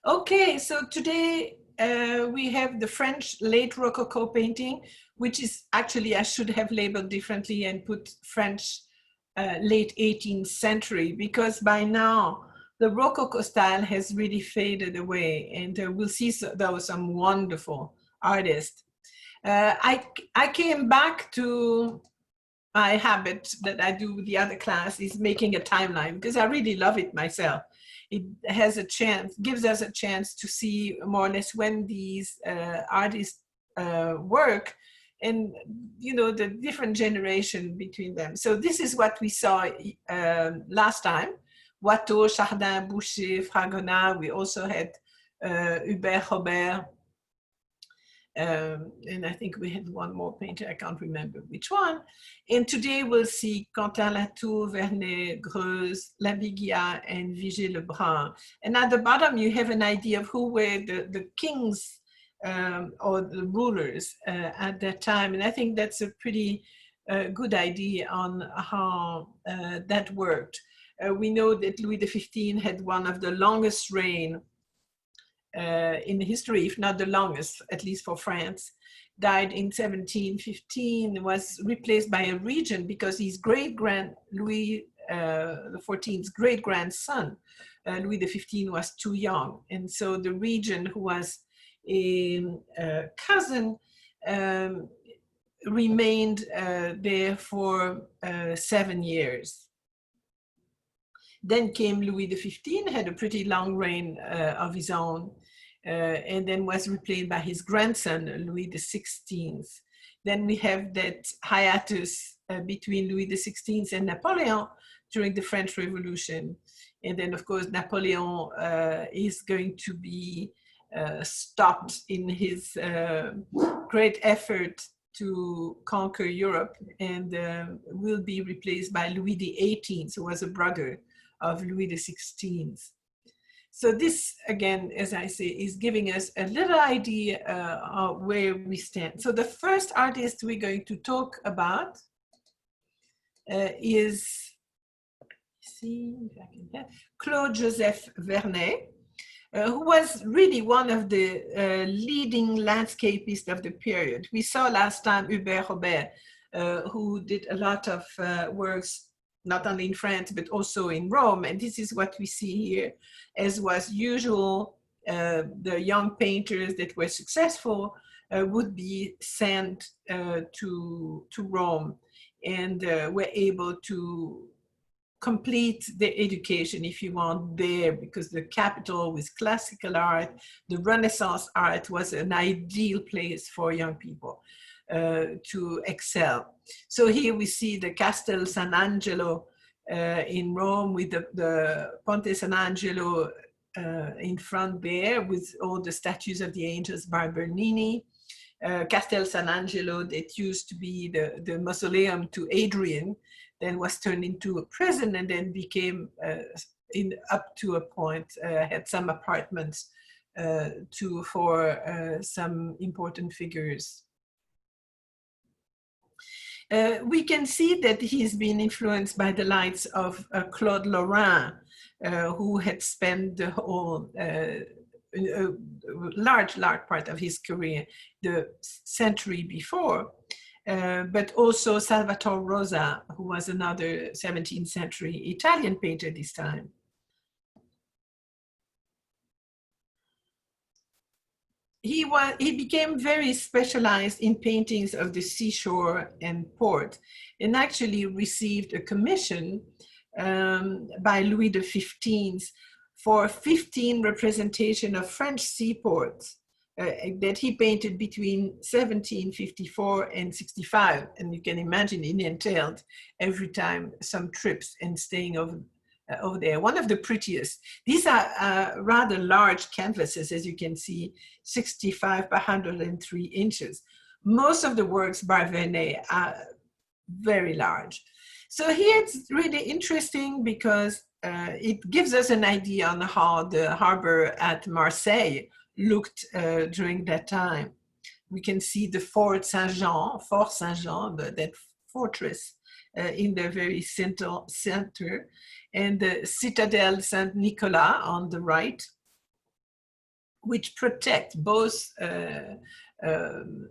Okay, so today we have the French late Rococo painting, which is actually, I should have labeled differently and put French late 18th century, because by now the Rococo style has really faded away, and we'll see there were some wonderful artists. I came back to my habit that I do with the other class, is making a timeline, because I really love it myself. It has a chance, gives us a chance to see more or less when these artists work, and the different generation between them. So this is what we saw last time: Watteau, Chardin, Boucher, Fragonard. We also had Hubert Robert, and I think we had one more painter, I can't remember which one. And today we'll see Quentin, Vernet, Greuze, Labille-Guiard, and Vigée Le Brun. And at the bottom, you have an idea of who were the kings or the rulers at that time. And I think that's a pretty good idea on how that worked. We know that Louis XV had one of the longest reign in history, if not the longest, at least for France. Died in 1715, was replaced by a regent because his Louis XIV's great-grandson, Louis XV, was too young. And so the regent, who was a cousin, remained there for 7 years. Then came Louis XV, had a pretty long reign of his own, and then was replaced by his grandson, Louis XVI. Then we have that hiatus between Louis XVI and Napoleon during the French Revolution. And then, of course, Napoleon is going to be stopped in his great effort to conquer Europe, and will be replaced by Louis XVIII, who was a brother of Louis XVI. So this, again, as I say, is giving us a little idea of where we stand. So the first artist we're going to talk about is, see if I can have, Claude Joseph Vernet, who was really one of the leading landscapists of the period. We saw last time Hubert Robert, who did a lot of works not only in France, but also in Rome. And this is what we see here. As was usual, the young painters that were successful would be sent to Rome, and were able to complete their education, if you want, there, because the capital with classical art, the Renaissance art, was an ideal place for young people to excel. So here we see the Castel San Angelo in Rome, with the Ponte San Angelo in front there, with all the statues of the angels by Bernini. Castel San Angelo, that used to be the mausoleum to Adrian, then was turned into a prison, and then became, up to a point, had some apartments for some important figures. We can see that he's been influenced by the lights of Claude Lorrain, who had spent the whole large part of his career the century before, but also Salvatore Rosa, who was another 17th century Italian painter this time. He became very specialized in paintings of the seashore and port, and actually received a commission by Louis XV for 15 representation of French seaports that he painted between 1754 and 65. And you can imagine it entailed every time some trips and staying over there. One of the prettiest. These are rather large canvases, as you can see, 65 by 103 inches. Most of the works by Vernet are very large. So here it's really interesting because it gives us an idea on how the harbor at Marseille looked during that time. We can see the Fort Saint-Jean, that fortress in the very center, and the Citadel Saint-Nicolas on the right. which protect both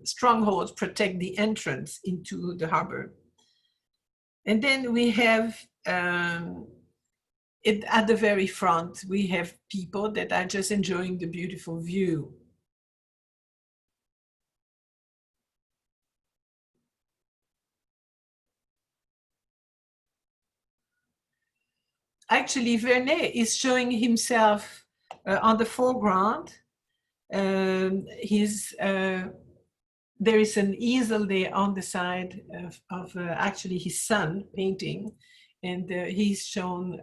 strongholds, protect the entrance into the harbor. And then we have, at the very front, we have people that are just enjoying the beautiful view. Actually, Vernet is showing himself on the foreground. There is an easel there on the side of actually his son painting, and he's shown,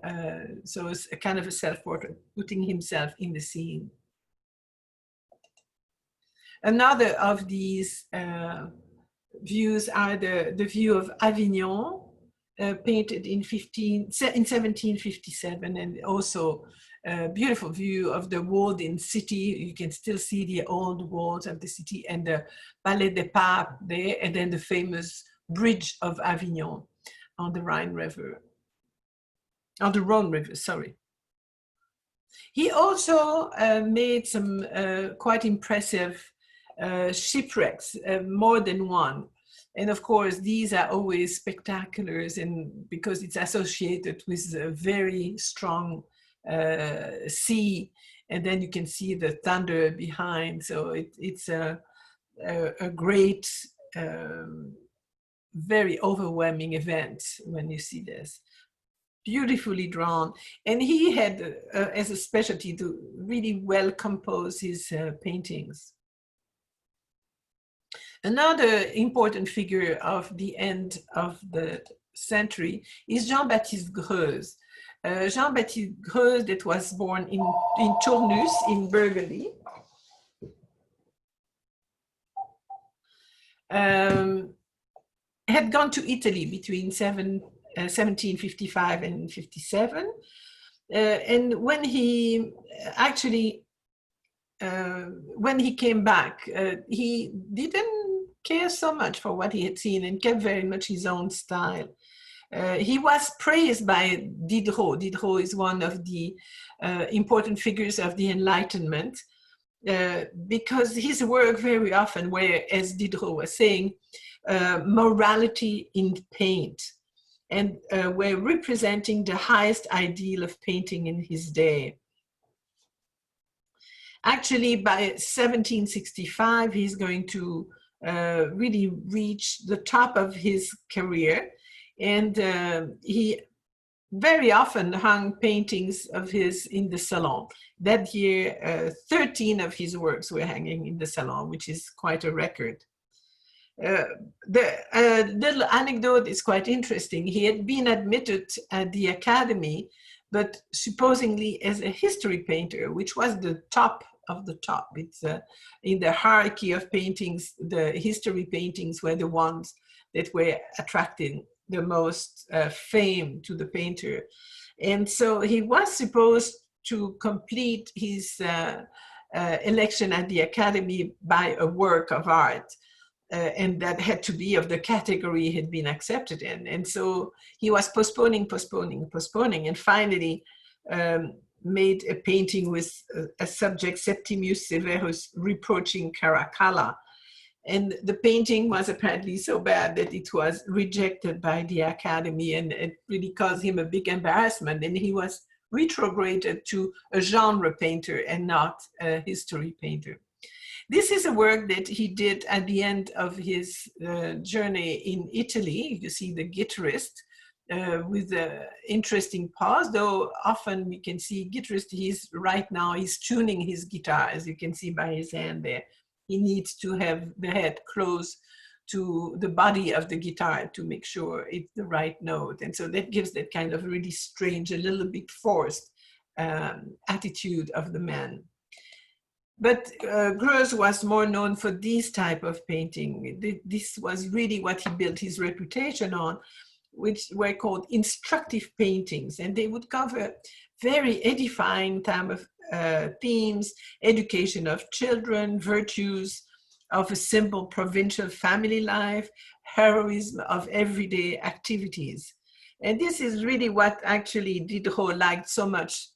so it's a kind of a self-portrait, putting himself in the scene. Another of these views are the view of Avignon, painted in 1757, and also a beautiful view of the walled-in city. You can still see the old walls of the city and the Palais des Papes there, and then the famous bridge of Avignon on the Rhine River, on the Rhone River, sorry. He also made some quite impressive shipwrecks, more than one. And of course, these are always spectaculars, and because it's associated with a very strong sea, and then you can see the thunder behind. So it's a great, very overwhelming event when you see this. Beautifully drawn. And he had as a specialty to really well compose his paintings. Another important figure of the end of the century is Jean-Baptiste Greuze. Jean-Baptiste Greuze, that was born in Tournus in Burgundy. Had gone to Italy between 1755 and 57. And when he actually, when he came back, he didn't care so much for what he had seen and kept very much his own style. He was praised by Diderot. Diderot is one of the important figures of the Enlightenment, because his work very often were, as Diderot was saying, morality in paint, and were representing the highest ideal of painting in his day. Actually, by 1765, he's going to really reach the top of his career, and he very often hung paintings of his in the salon. That year, 13 of his works were hanging in the salon, which is quite a record. The little anecdote is quite interesting. He had been admitted at the Academy, but supposedly as a history painter, which was the top of the top. It's in the hierarchy of paintings, the history paintings were the ones that were attracting the most fame to the painter. And so he was supposed to complete his election at the Academy by a work of art. And that had to be of the category he had been accepted in. And so he was postponing, and finally made a painting with a subject, Septimius Severus, reproaching Caracalla. And the painting was apparently so bad that it was rejected by the Academy, and it really caused him a big embarrassment. And he was retrograded to a genre painter and not a history painter. This is a work that he did at the end of his journey in Italy. You see the guitarist with the interesting pause, though often we can see guitarist, right now he's tuning his guitar, as you can see by his hand there. He needs to have the head close to the body of the guitar to make sure it's the right note. And so that gives that kind of really strange, a little bit forced attitude of the man. But Greuze was more known for this type of painting. This was really what he built his reputation on, which were called instructive paintings. And they would cover very edifying type of themes, education of children, virtues of a simple provincial family life, heroism of everyday activities. And this is really what actually Diderot liked so much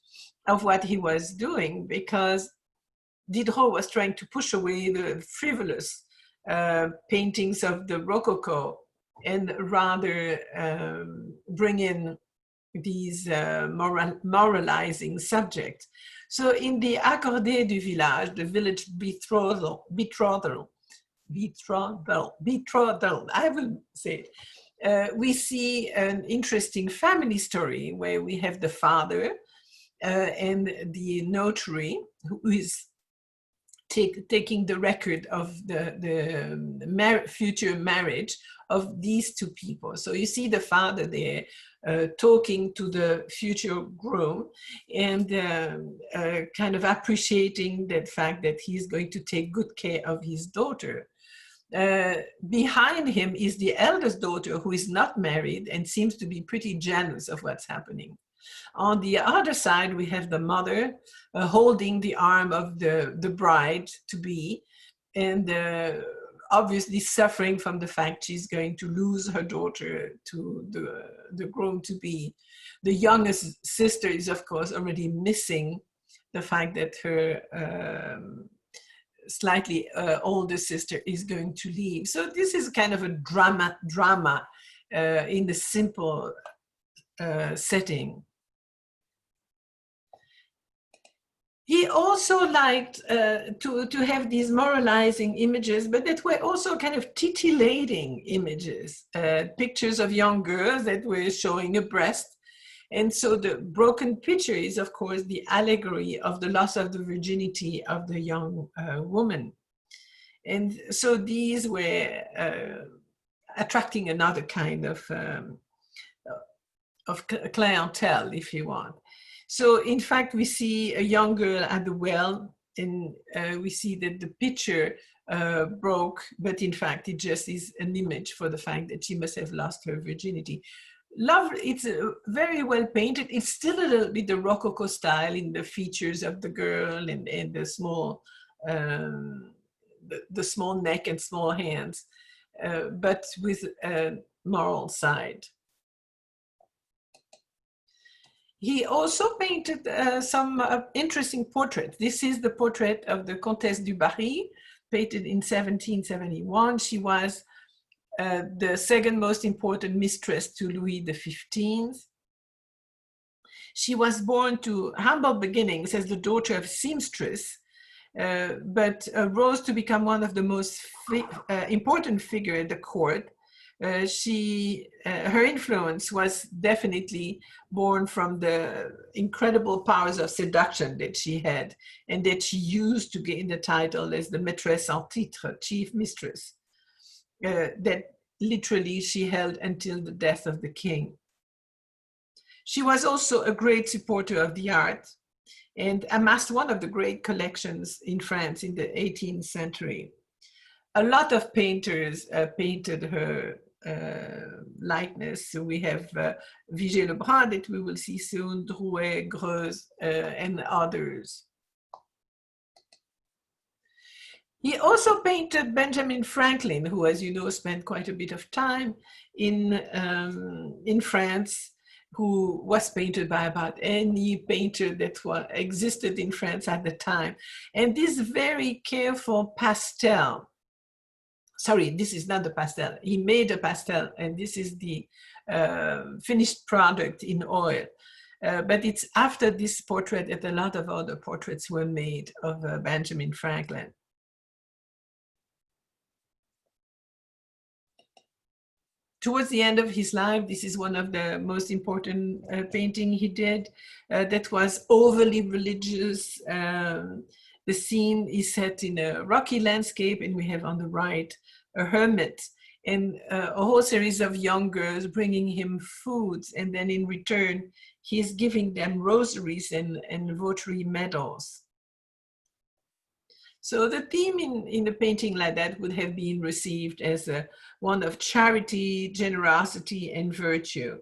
of what he was doing, because Diderot was trying to push away the frivolous paintings of the Rococo and rather bring in these moralizing subjects. So in the Accordé du Village, the village betrothal, I will say it. We see an interesting family story where we have the father and the notary who is taking the record of the future marriage of these two people. So you see the father there talking to the future groom and kind of appreciating the fact that he's going to take good care of his daughter. Behind him is the eldest daughter who is not married and seems to be pretty jealous of what's happening. On the other side, we have the mother holding the arm of the bride-to-be and obviously suffering from the fact she's going to lose her daughter to the groom-to-be. The youngest sister is, of course, already missing the fact that her slightly older sister is going to leave. So this is kind of a drama in the simple setting. He also liked to have these moralizing images, but that were also kind of titillating images, pictures of young girls that were showing a breast. And so the broken picture is, of course, the allegory of the loss of the virginity of the young woman. And so these were attracting another kind of clientele, if you want. So in fact, we see a young girl at the well, and we see that the picture broke, but in fact, it just is an image for the fact that she must have lost her virginity. It's very well painted. It's still a little bit the Rococo style in the features of the girl and the small neck and small hands, but with a moral side. He also painted some interesting portraits. This is the portrait of the Comtesse du Barry, painted in 1771. She was the second most important mistress to Louis XV. She was born to humble beginnings as the daughter of a seamstress, but rose to become one of the most important figures at the court. Her influence was definitely born from the incredible powers of seduction that she had and that she used to gain the title as the maîtresse en titre, chief mistress, that literally she held until the death of the king. She was also a great supporter of the art and amassed one of the great collections in France in the 18th century. A lot of painters painted her likeness. So we have Vigée Le Brun that we will see soon, Drouet, Greuze, and others. He also painted Benjamin Franklin, who, as you know, spent quite a bit of time in France, who was painted by about any painter that existed in France at the time. And this very careful pastel, sorry, this is not the pastel. He made a pastel, and this is the finished product in oil. But it's after this portrait that a lot of other portraits were made of Benjamin Franklin. Towards the end of his life, this is one of the most important paintings he did that was overly religious. The scene is set in a rocky landscape, and we have on the right a hermit and a whole series of young girls bringing him foods, and then in return, he's giving them rosaries and votary medals. So the theme in a painting like that would have been received as one of charity, generosity, and virtue.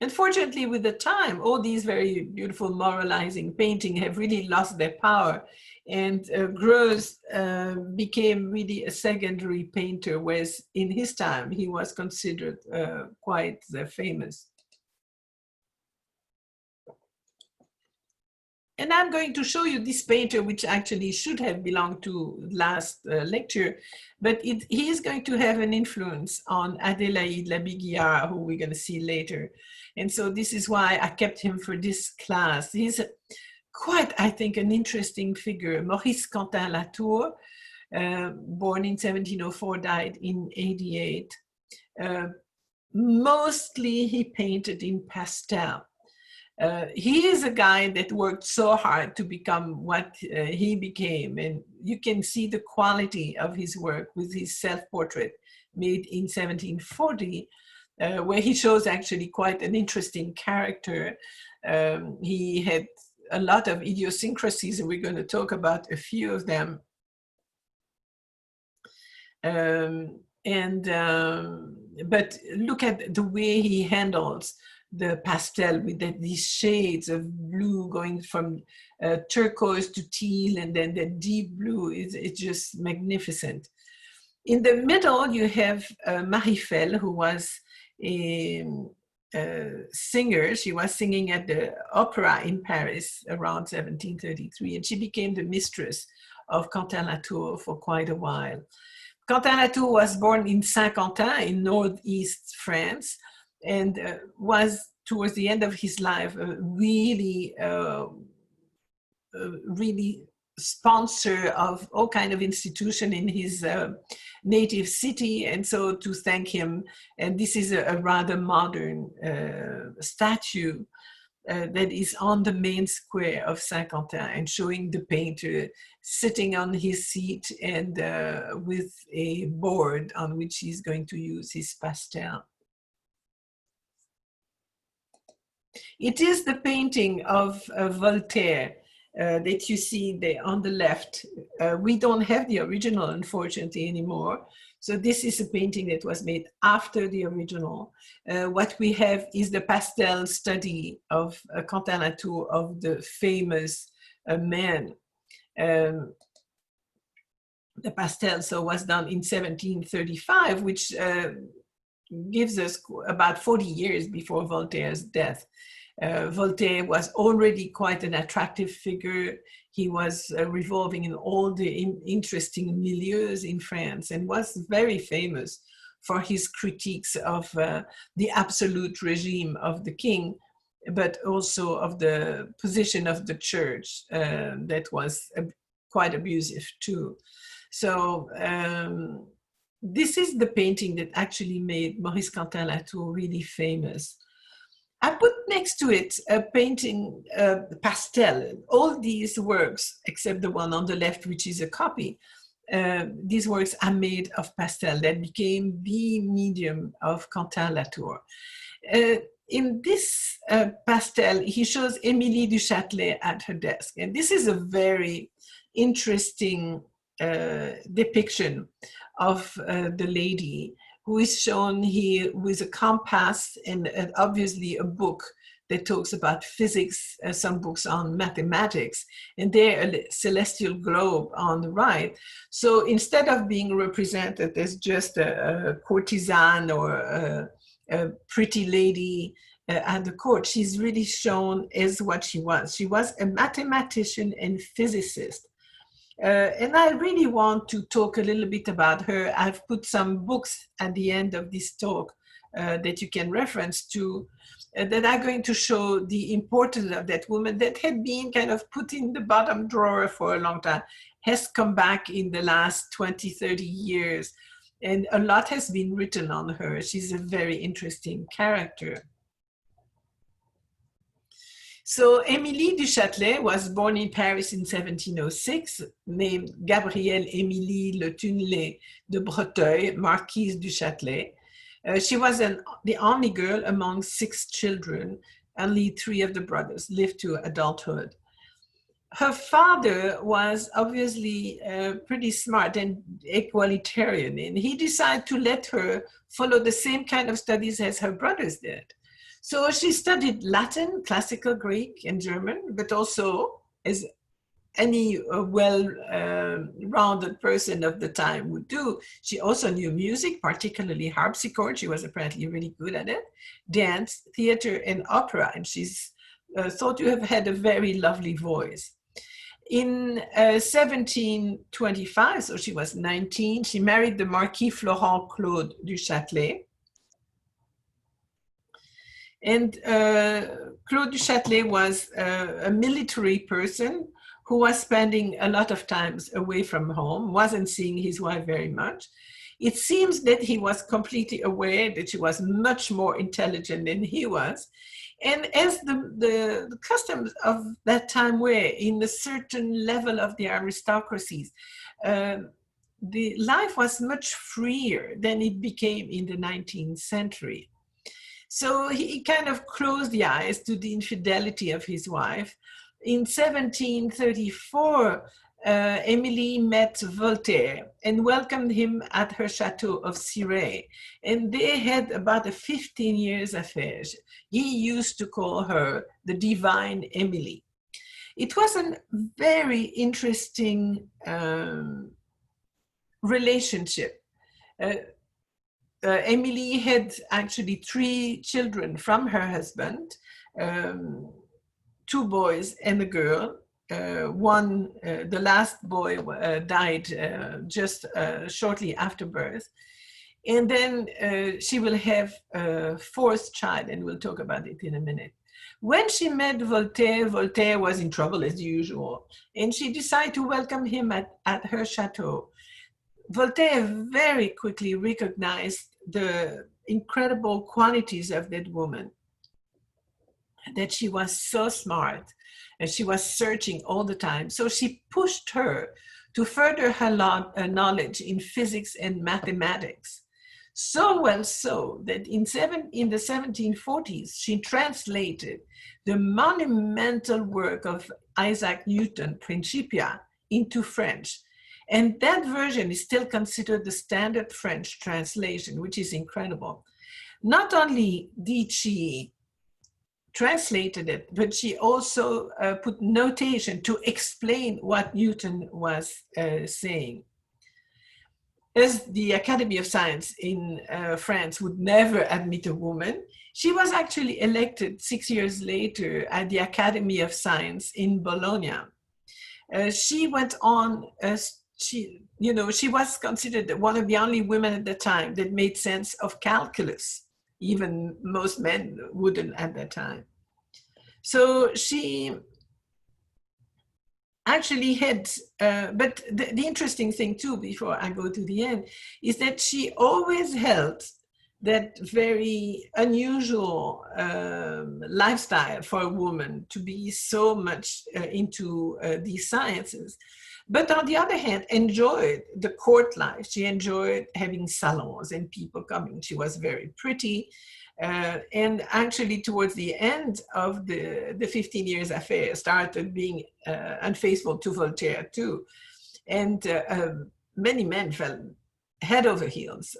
Unfortunately, with the time, all these very beautiful moralizing paintings have really lost their power, and Greuze became really a secondary painter, whereas in his time, he was considered quite famous. And I'm going to show you this painter, which actually should have belonged to last lecture, but he is going to have an influence on Adélaïde Labille-Guiard, who we're going to see later. And so this is why I kept him for this class. He's quite, I think, an interesting figure. Maurice Quentin Latour, born in 1704, died in 88. Mostly he painted in pastel. He is a guy that worked so hard to become what he became, and you can see the quality of his work with his self-portrait made in 1740, where he shows actually quite an interesting character. He had a lot of idiosyncrasies, and we're going to talk about a few of them. But look at the way he handles the pastel with these shades of blue going from turquoise to teal, and then the deep blue. It's just magnificent. In the middle, you have Marie Fell, who was a singer. She was singing at the opera in Paris around 1733, and she became the mistress of Quentin Latour for quite a while. Quentin Latour was born in Saint-Quentin in northeast France, and was towards the end of his life really sponsor of all kind of institution in his native city. And so to thank him, and this is a rather modern statue that is on the main square of Saint-Quentin, and showing the painter sitting on his seat and with a board on which he's going to use his pastel. It is the painting of Voltaire that you see there on the left. We don't have the original, unfortunately, anymore. So this is a painting that was made after the original. What we have is the pastel study of Quentin Latour of the famous man. The pastel was done in 1735, which gives us about 40 years before Voltaire's death. Voltaire was already quite an attractive figure. He was revolving in all the interesting milieus in France, and was very famous for his critiques of the absolute regime of the king, but also of the position of the church that was quite abusive too. So this is the painting that actually made Maurice Quentin Latour really famous. I put next to it a painting, Pastel. All these works, except the one on the left, which is a copy, these works are made of pastel. That became the medium of Quentin Latour. In this pastel, he shows Émilie du Châtelet at her desk. And this is a very interesting depiction of the lady, who is shown here with a compass and obviously a book that talks about physics, some books on mathematics, and there a celestial globe on the right. So instead of being represented as just a courtesan or a pretty lady at the court, she's really shown as what she was. She was a mathematician and physicist. And I really want to talk a little bit about her. I've put some books at the end of this talk that you can reference to, that are going to show the importance of that woman that had been kind of put in the bottom drawer for a long time, has come back in the last 20, 30 years, and a lot has been written on her. She's a very interesting character. So Émilie du Châtelet was born in Paris in 1706, named Gabrielle Émilie Le Tunelet de Breteuil, Marquise du Châtelet. She was the only girl among 6 children. Only 3 of the brothers lived to adulthood. Her father was obviously pretty smart and egalitarian, and he decided to let her follow the same kind of studies as her brothers did. So she studied Latin, classical Greek, and German, but also, as any well-rounded person of the time would do, she also knew music, particularly harpsichord. She was apparently really good at it, dance, theater, and opera. And she's thought to have had a very lovely voice. In 1725, so she was 19, she married the Marquis Florent Claude du Châtelet. And Claude du Châtelet was a military person who was spending a lot of times away from home, wasn't seeing his wife very much. It seems that he was completely aware that she was much more intelligent than he was. And as the customs of that time were in a certain level of the aristocracies, the life was much freer than it became in the 19th century. So he kind of closed the eyes to the infidelity of his wife. In 1734, Émilie met Voltaire and welcomed him at her chateau of Cirey. And they had about a 15 years affair. He used to call her the divine Émilie. It was a very interesting relationship. Émilie had actually 3 children from her husband, 2 boys and a girl. The last boy died just shortly after birth. And then she will have a 4th child, and we'll talk about it in a minute. When she met Voltaire, Voltaire was in trouble as usual, and she decided to welcome him at her chateau. Voltaire very quickly recognized the incredible qualities of that woman, that she was so smart and she was searching all the time. So she pushed her to further her knowledge in physics and mathematics. So well so that in the 1740s, she translated the monumental work of Isaac Newton, Principia, into French. And that version is still considered the standard French translation, which is incredible. Not only did she translated it, but she also put notation to explain what Newton was saying. As the Academy of Science in France would never admit a woman, she was actually elected 6 years later at the Academy of Science in Bologna. She went on, she was considered one of the only women at the time that made sense of calculus. Even most men wouldn't at that time. So she actually had, but the interesting thing too, before I go to the end, is that she always held that very unusual lifestyle for a woman to be so much into these sciences. But on the other hand, enjoyed the court life. She enjoyed having salons and people coming. She was very pretty. And actually towards the end of the 15 years affair, started being unfaithful to Voltaire too. And many men fell head over heels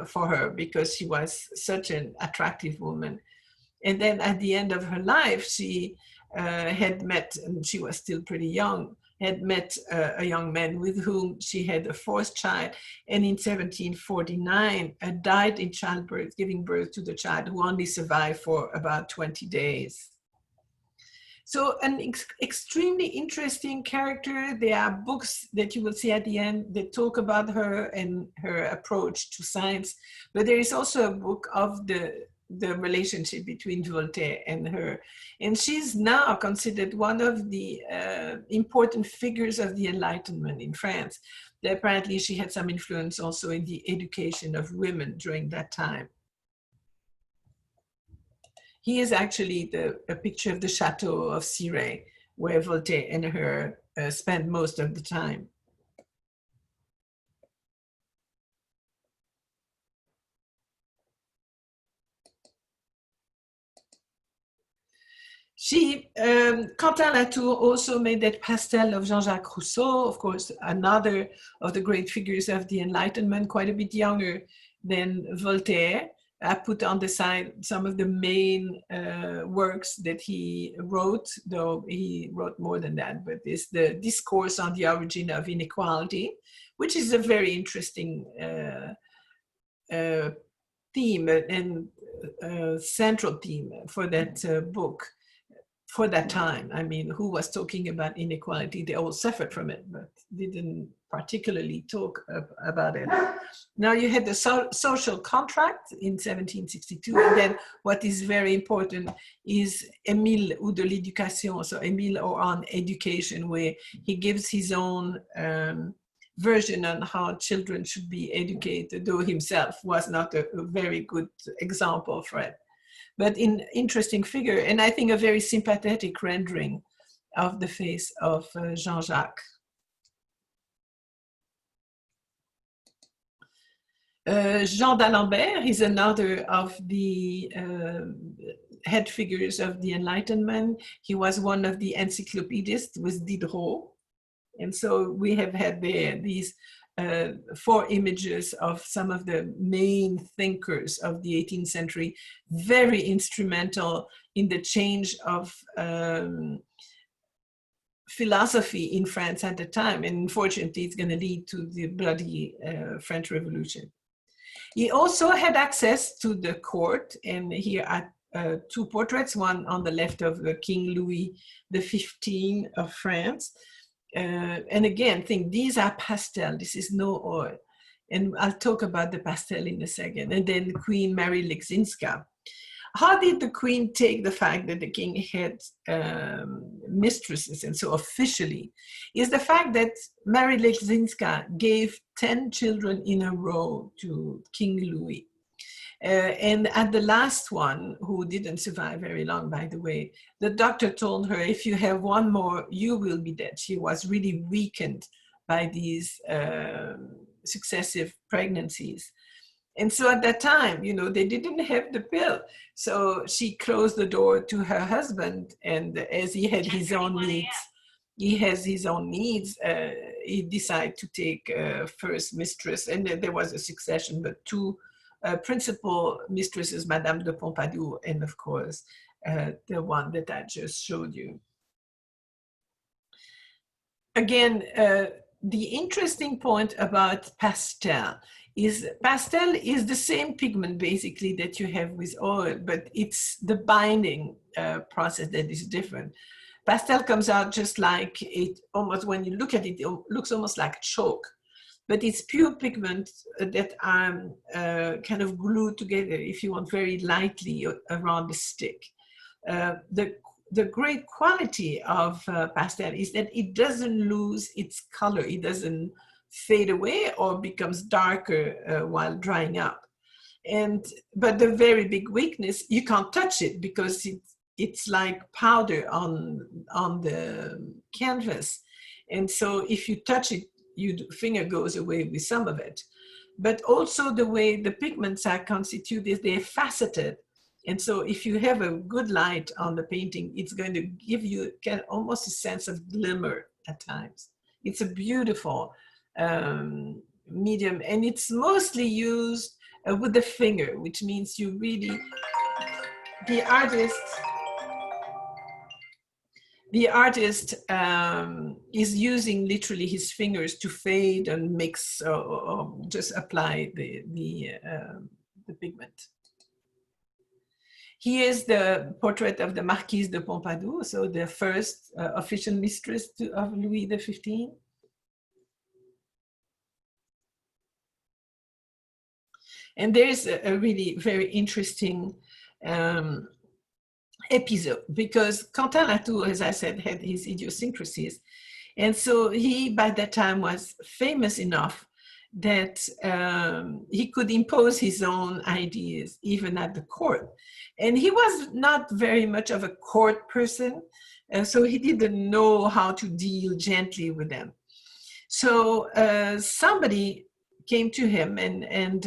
for her because she was such an attractive woman. And then at the end of her life, she had met, and she was still pretty young, had met a young man with whom she had a 4th child, and in 1749 died in childbirth, giving birth to the child, who only survived for about 20 days. So an extremely interesting character. There are books that you will see at the end that talk about her and her approach to science, but there is also a book of the relationship between Voltaire and her. And she's now considered one of the important figures of the Enlightenment in France. Apparently she had some influence also in the education of women during that time. Here is actually a picture of the Chateau of Cirey, where Voltaire and her spent most of the time. Quentin Latour also made that pastel of Jean-Jacques Rousseau, of course, another of the great figures of the Enlightenment, quite a bit younger than Voltaire. I put on the side some of the main works that he wrote, though he wrote more than that, but it's the Discourse on the Origin of Inequality, which is a very interesting theme and central theme for that book. for that time. I mean, who was talking about inequality? They all suffered from it, but didn't particularly talk about it. Now you had the social contract in 1762, and then what is very important is Émile ou de l'éducation, so Émile or on education, where he gives his own version on how children should be educated, though himself was not a very good example for it. But an interesting figure, and I think a very sympathetic rendering of the face of Jean-Jacques. Jean d'Alembert is another of the head figures of the Enlightenment. He was one of the encyclopedists with Diderot. And so we have had there these 4 images of some of the main thinkers of the 18th century, very instrumental in the change of philosophy in France at the time. And unfortunately, it's going to lead to the bloody French Revolution. He also had access to the court, and here are 2 portraits, one on the left of King Louis XV of France. And again, think these are pastel, this is no oil. And I'll talk about the pastel in a second. And then Queen Mary Leczinska. How did the queen take the fact that the king had mistresses, and so officially, is the fact that Mary Leczinska gave 10 children in a row to King Louis. And at the last one, who didn't survive very long, by the way, the doctor told her, if you have one more, you will be dead. She was really weakened by these successive pregnancies. And so at that time, you know, they didn't have the pill. So she closed the door to her husband, and as he had his own needs, he decided to take first mistress, and then there was a succession, but 2 principal mistresses, Madame de Pompadour, and of course, the one that I just showed you. Again, the interesting point about pastel is the same pigment basically that you have with oil, but it's the binding process that is different. Pastel comes out just like it, almost when you look at it, it looks almost like chalk, but it's pure pigment that are kind of glued together, if you want, very lightly around the stick. The great quality of pastel is that it doesn't lose its color. It doesn't fade away or becomes darker while drying up. But the very big weakness, you can't touch it because it's like powder on the canvas. And so if you touch it, your finger goes away with some of it. But also the way the pigments are constituted, they're faceted. And so if you have a good light on the painting, it's going to give you almost a sense of glimmer at times. It's a beautiful medium, and it's mostly used with the finger, which means you really, the artist is using literally his fingers to fade and mix or just apply the pigment. Here's the portrait of the Marquise de Pompadour, so the first official mistress of Louis XV. And there's a really very interesting episode, because Quentin Latour, as I said, had his idiosyncrasies. And so he, by that time, was famous enough that he could impose his own ideas, even at the court. And he was not very much of a court person, so he didn't know how to deal gently with them. So somebody came to him, and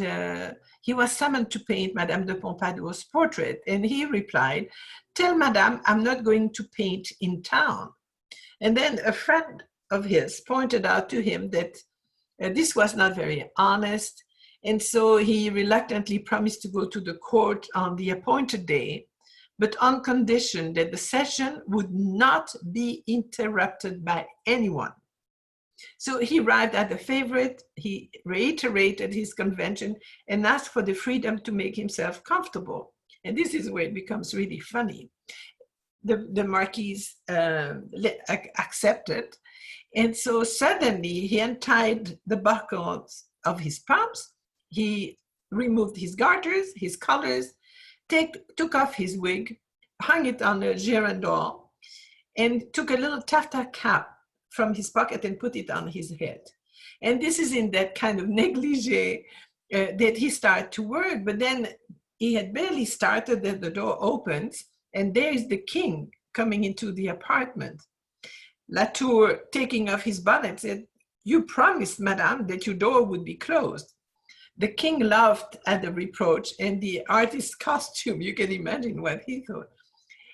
he was summoned to paint Madame de Pompadour's portrait. And he replied, "Tell Madame I'm not going to paint in town." And then a friend of his pointed out to him that this was not very honest. And so he reluctantly promised to go to the court on the appointed day, but on condition that the session would not be interrupted by anyone. So he arrived at the favorite, he reiterated his convention and asked for the freedom to make himself comfortable. And this is where it becomes really funny. the Marquise accepted. And so suddenly he untied the buckles of his pumps, he removed his garters, his collars, took off his wig, hung it on a girandole, and took a little taffeta cap from his pocket and put it on his head. And this is in that kind of negligee that he started to work, but then he had barely started that the door opens, and there is the king coming into the apartment. Latour, taking off his bonnet, said, "You promised, madame, that your door would be closed." The king laughed at the reproach, and the artist's costume, you can imagine what he thought,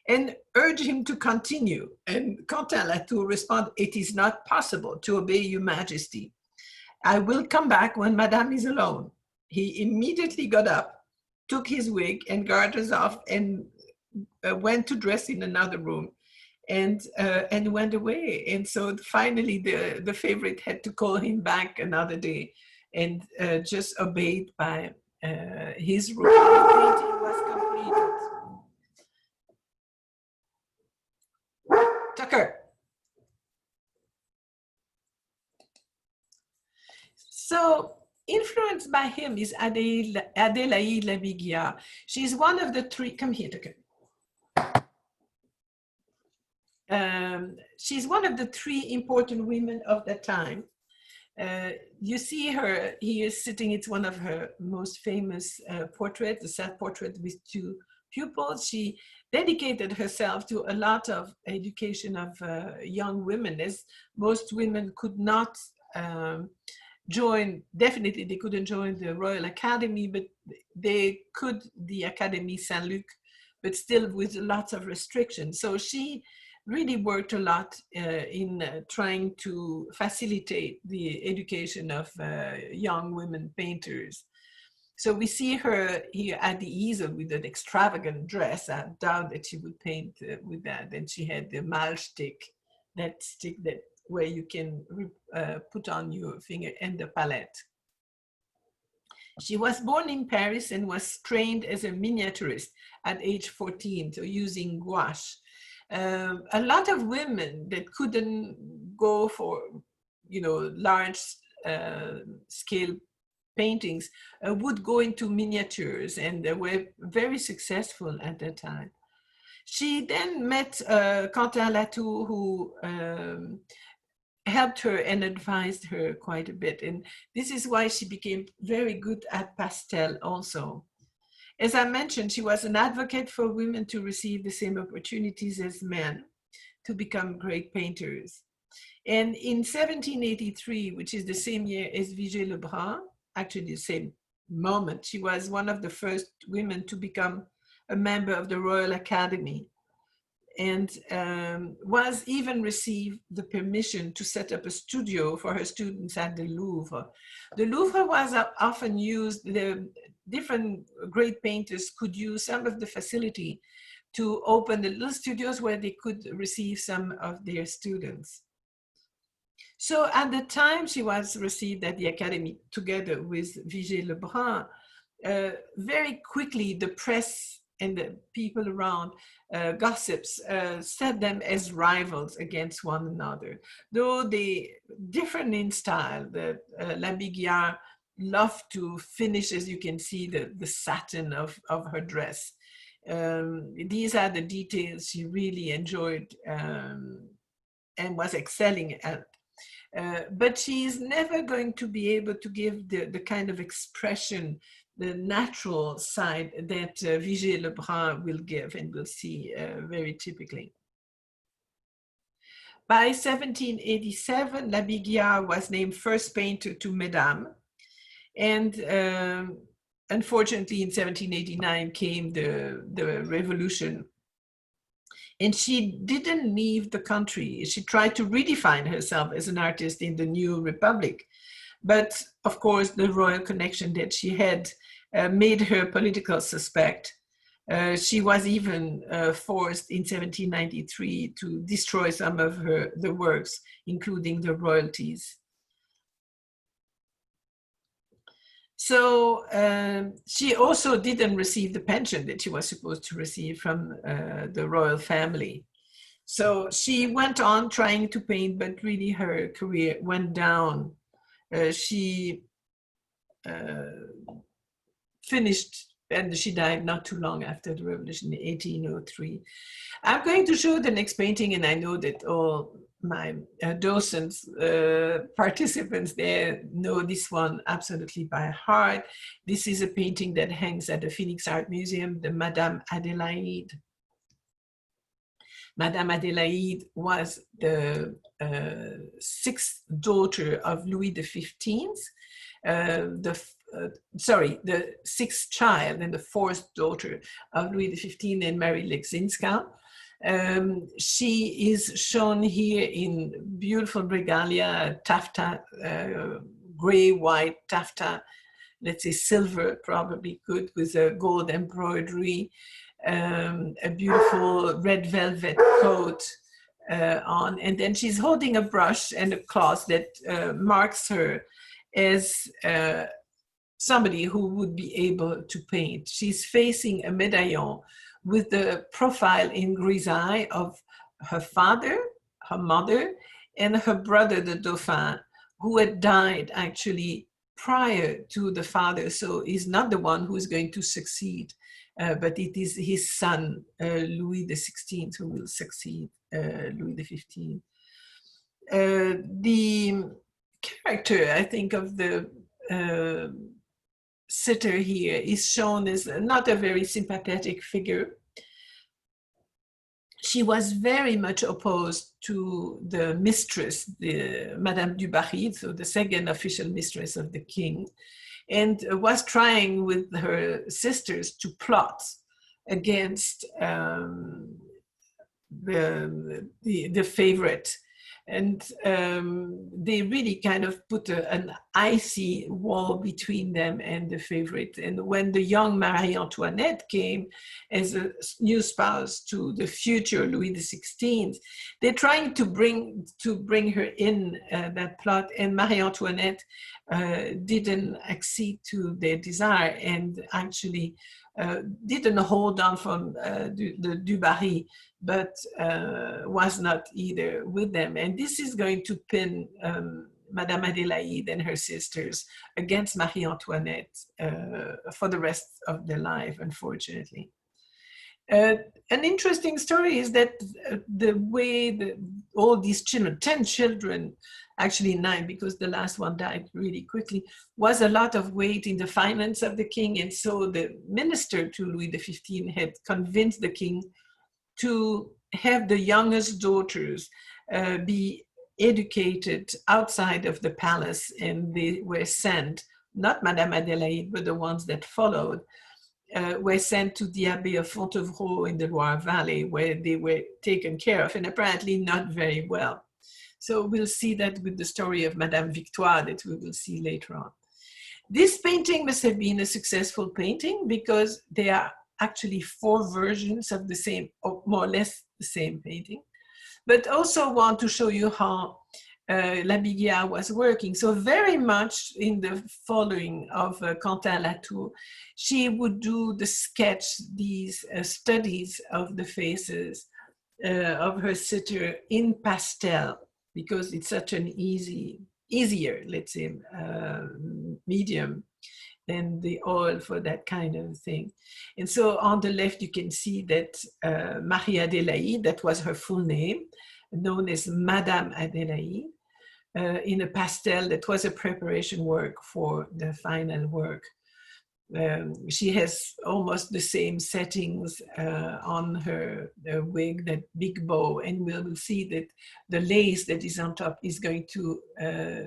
and urged him to continue. And Quentin Latour responded, "It is not possible to obey your majesty. I will come back when madame is alone." He immediately got up, took his wig and garters off, and went to dress in another room, and went away. And so finally the favorite had to call him back another day, and just obeyed by his rule. The painting was completed. Tucker. So influenced by him is Adélaïde Labille-Guiard. She's one of the three, come here, Tucker. She's one of the three important women of that time. You see her here sitting, it's one of her most famous portraits, the self-portrait with two pupils. She dedicated herself to a lot of education of young women, as most women could not join, definitely they couldn't join the Royal Academy, but they could the Académie Saint-Luc, but still with lots of restrictions. So she really worked a lot in trying to facilitate the education of young women painters. So we see her here at the easel with an extravagant dress. I doubt that she would paint with that. And she had the mal stick, that stick that where you can put on your finger, and the palette. She was born in Paris and was trained as a miniaturist at age 14, so using gouache. A lot of women that couldn't go for, large scale paintings would go into miniatures, and they were very successful at that time. She then met Quentin Latour, who helped her and advised her quite a bit. And this is why she became very good at pastel also. As I mentioned, she was an advocate for women to receive the same opportunities as men to become great painters. And in 1783, which is the same year as Vigée Le Brun, actually the same moment, she was one of the first women to become a member of the Royal Academy, and was even received the permission to set up a studio for her students at the Louvre. The Louvre was often used, the different great painters could use some of the facility to open the little studios where they could receive some of their students. So at the time she was received at the Academy together with Vigée Le Brun, very quickly the press and the people around, gossips, set them as rivals against one another. Though they different in style, the Labille-Guiard loved to finish, as you can see, the satin of her dress. These are the details she really enjoyed and was excelling at. But she's never going to be able to give the kind of expression, the natural side that Vigée Le Brun will give, and we'll see very typically. By 1787, Labille-Guiard was named first painter to Mesdames, and unfortunately in 1789 came the revolution, and she didn't leave the country. She tried to redefine herself as an artist in the new republic. But of course, the royal connection that she had made her political suspect. She was even forced in 1793 to destroy some of the works, including the royalties. So she also didn't receive the pension that she was supposed to receive from the royal family. So she went on trying to paint, but really her career went down. She finished, and she died not too long after the revolution in 1803. I'm going to show the next painting, and I know that all my docents, participants there know this one absolutely by heart. This is a painting that hangs at the Phoenix Art Museum, the Madame Adélaïde. Madame Adélaïde was the sixth daughter of Louis XV, the sixth child and the fourth daughter of Louis XV and Mary Leczinska. She is shown here in beautiful regalia, taffeta, gray, white taffeta, let's say silver, probably good, with a gold embroidery, a beautiful red velvet coat on, and then she's holding a brush and a cloth that marks her as somebody who would be able to paint. She's facing a medaillon with the profile in grisaille of her father, her mother, and her brother, the Dauphin, who had died actually prior to the father. So he's not the one who is going to succeed, but it is his son, Louis XVI, who will succeed Louis XV. The character, I think, of the sitter here is shown as not a very sympathetic figure. She was very much opposed to the mistress, the Madame du Barry, so the second official mistress of the king, and was trying with her sisters to plot against the favorite. And they really kind of put an icy wall between them and the favorite. And when the young Marie Antoinette came as a new spouse to the future Louis XVI, they're trying to bring her in that plot, and Marie Antoinette didn't accede to their desire and actually didn't hold on from the Du Barry, but was not either with them. And this is going to pin Madame Adélaïde and her sisters against Marie Antoinette for the rest of their life, unfortunately. An interesting story is that the way all these children, 10 children, actually 9 because the last one died really quickly, was a lot of weight in the finance of the king. And so the minister to Louis XV had convinced the king to have the youngest daughters be educated outside of the palace, and they were sent, not Madame Adélaïde, but the ones that followed, were sent to the Abbey of Fontevraud in the Loire Valley, where they were taken care of, and apparently not very well. So we'll see that with the story of Madame Victoire that we will see later on. This painting must have been a successful painting because there are actually 4 versions of the same, or more or less the same painting. But also want to show you how Labille-Guiard was working. So very much in the following of Quentin Latour, she would do the sketch, these studies of the faces of her sitter in pastel, because it's such an easier, let's say, medium than the oil for that kind of thing. And so on the left, you can see that Marie Adélaïde, that was her full name, known as Madame Adélaïde, in a pastel that was a preparation work for the final work. She has almost the same settings on her wig, that big bow, and we'll see that the lace that is on top is going to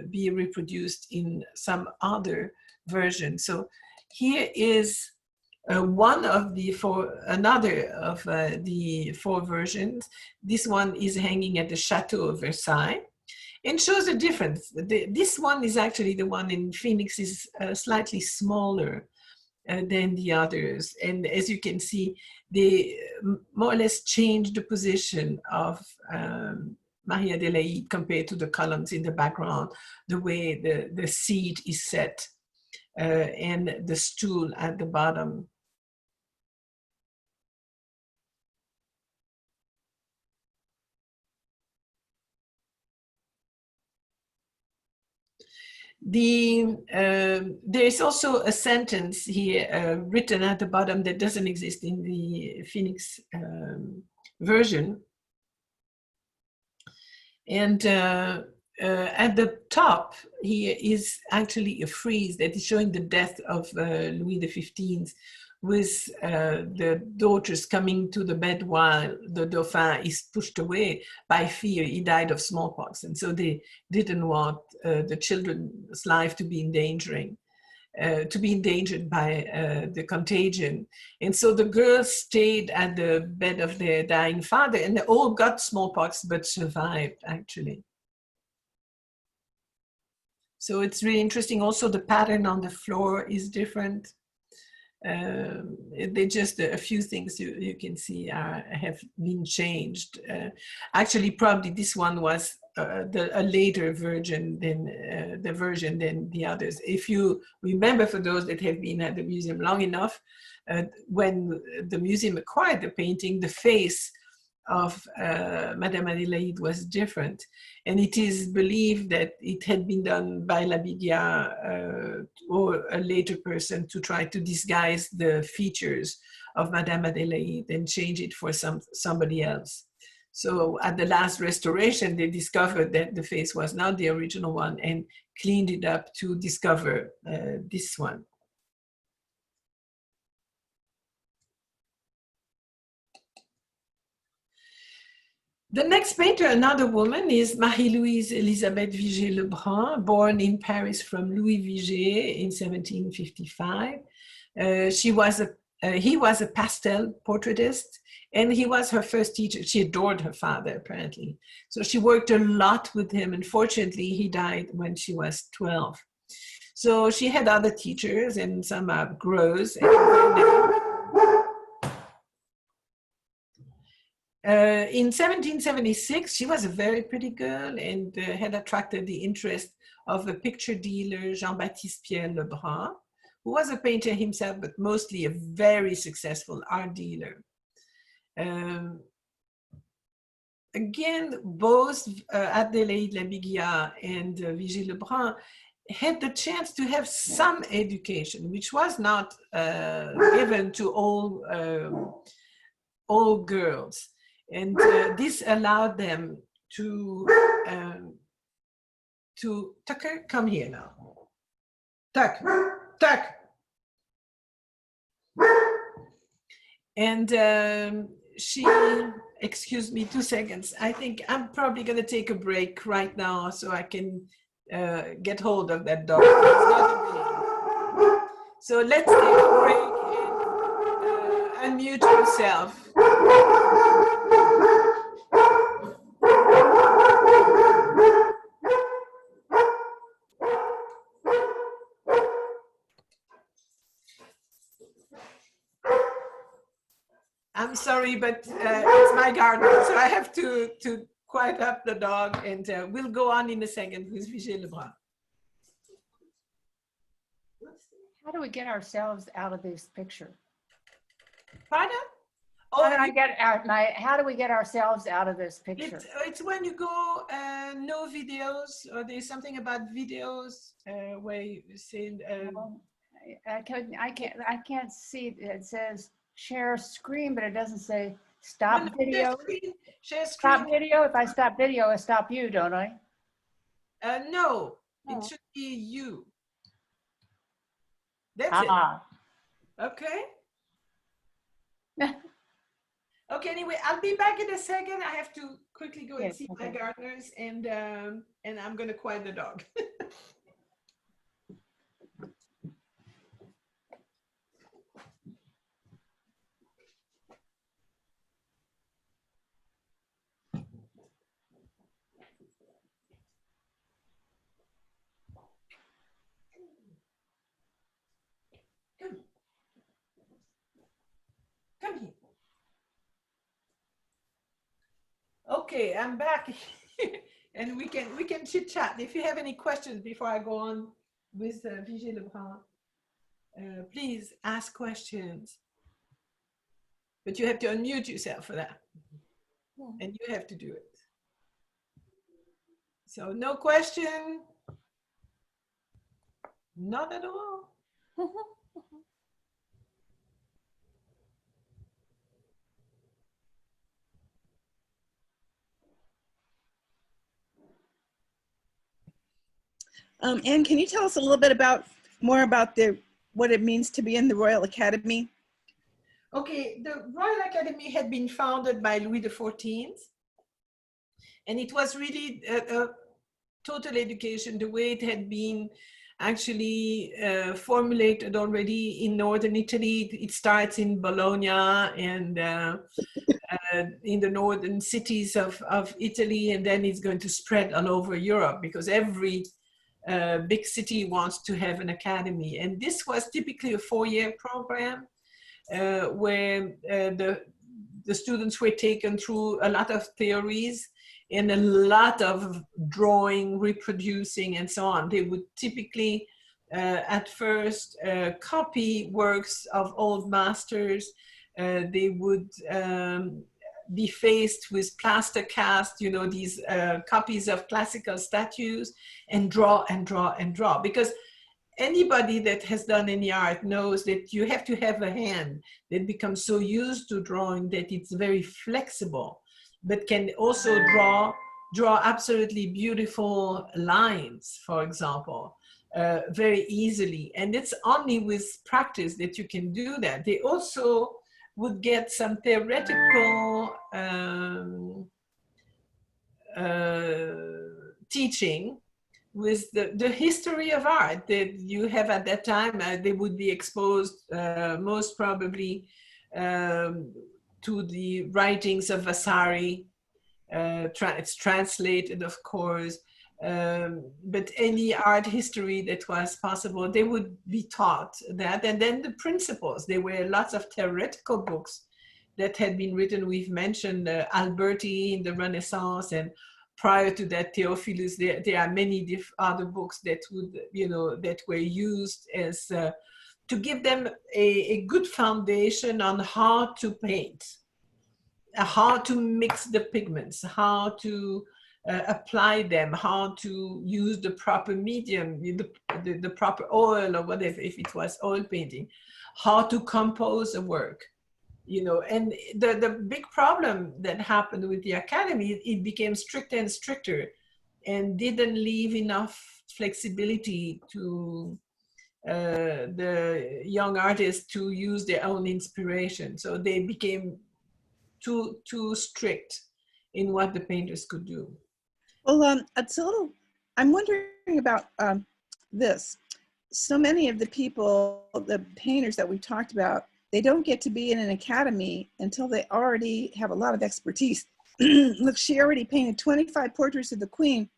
be reproduced in some other version. So here is one of the 4, another of the 4 versions. This one is hanging at the Chateau of Versailles and shows a difference. This one is actually the one in Phoenix is slightly smaller than the others. And as you can see, they more or less changed the position of Marie Adélaïde compared to the columns in the background, the way the seat is set and the stool at the bottom. There is also a sentence here written at the bottom that doesn't exist in the Phoenix version. And at the top here is actually a frieze that is showing the death of Louis XV, with the daughters coming to the bed while the Dauphin is pushed away by fear. He died of smallpox, and so they didn't want the children's life to be endangered by the contagion. And so the girls stayed at the bed of their dying father, and they all got smallpox but survived, actually. So it's really interesting. Also, the pattern on the floor is different. They just, a few things you can see have been changed. Actually, probably this one was a later version than the others. If you remember, for those that have been at the museum long enough, when the museum acquired the painting, the face of Madame Adélaïde was different. And it is believed that it had been done by Labille-Guiard or a later person to try to disguise the features of Madame Adélaïde and change it for somebody else. So at the last restoration, they discovered that the face was not the original one and cleaned it up to discover this one. The next painter, another woman, is Marie-Louise Élisabeth Vigée Le Brun, born in Paris from Louis Vigée in 1755. He was a pastel portraitist, and he was her first teacher. She adored her father, apparently. So she worked a lot with him. Unfortunately, he died when she was 12. So she had other teachers, and some are Greuze and Vernet. In 1776, she was a very pretty girl and had attracted the interest of a picture dealer, Jean-Baptiste Le Brun, who was a painter himself, but mostly a very successful art dealer. Again, both Adélaïde Labille-Guiard and Vigée Le Brun had the chance to have some education, which was not given to all girls. And this allowed them to Tucker, come here now. Tuck. And she, excuse me 2 seconds. I think I'm probably going to take a break right now so I can get hold of that dog. So let's take a break and unmute yourself. I'm sorry, but it's my garden, so I have to quiet up the dog, and we'll go on in a second with Vigée Le Brun. How do we get ourselves out of this picture? Pardon? How do we get ourselves out of this picture? It's when you go no videos, or there's something about videos where you say. I can't see. It says share screen, but it doesn't say stop video. Share screen. Stop video. If I stop video, I stop you, don't I? No, it should be you. That's it. Okay. Okay. Anyway, I'll be back in a second. I have to quickly go and see my gardeners, and I'm going to quiet the dog. Come here. Okay, I'm back, and we can chit chat. If you have any questions before I go on with Vigée Le Brun. Please ask questions. But you have to unmute yourself for that. Yeah. And you have to do it. So no question? Not at all? Anne, can you tell us a little bit more about what it means to be in the Royal Academy? Okay, the Royal Academy had been founded by Louis XIV, and it was really a total education, the way it had been actually formulated already in northern Italy. It starts in Bologna and in the northern cities of Italy, and then it's going to spread all over Europe because every big city wants to have an academy. And this was typically a 4-year program where the students were taken through a lot of theories and a lot of drawing, reproducing, and so on. They would typically, at first, copy works of old masters. They would be faced with plaster cast, you know, these copies of classical statues, and draw and draw and draw. Because anybody that has done any art knows that you have to have a hand that becomes so used to drawing that it's very flexible, but can also draw absolutely beautiful lines, for example, very easily. And it's only with practice that you can do that. They also would get some theoretical teaching with the history of art that you have at that time. They would be exposed most probably to the writings of Vasari. It's translated, of course, but any art history that was possible, they would be taught that. And then the principles, there were lots of theoretical books that had been written. We've mentioned Alberti in the Renaissance, and prior to that, Theophilus. There are many other books that would, you know, that were used as to give them a good foundation on how to paint, how to mix the pigments, how to apply them, how to use the proper medium, the proper oil or whatever, if it was oil painting, how to compose a work, you know. And the big problem that happened with the academy, it became stricter and stricter and didn't leave enough flexibility to the young artists to use their own inspiration. So they became too strict in what the painters could do. Well, it's a little, I'm wondering about this. So many of the people, the painters that we've talked about, they don't get to be in an academy until they already have a lot of expertise. Look, she already painted 25 portraits of the Queen